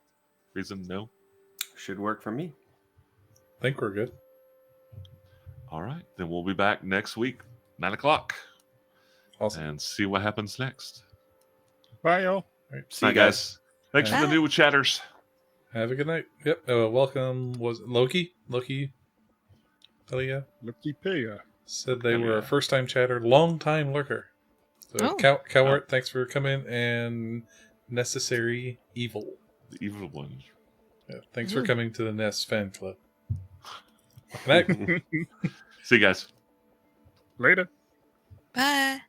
reason? No? Should work for me. I think we're good. All right. Then we'll be back next week, 9 o'clock, Awesome. and see what happens next. Bye, y'all. All right. See Bye, you guys. Thanks for the Bye. new chatters. Have a good night. Yep. Welcome. Was it Loki? Hell yeah. Lucky Pia. Said they Hell were yeah. a first time chatter, long time lurker. So Oh. Cowart, thanks for coming, and Necessary Evil. The evil ones. Yeah, thanks for Ooh. coming to the Nest fan club. Good night. See you guys. Later. Bye.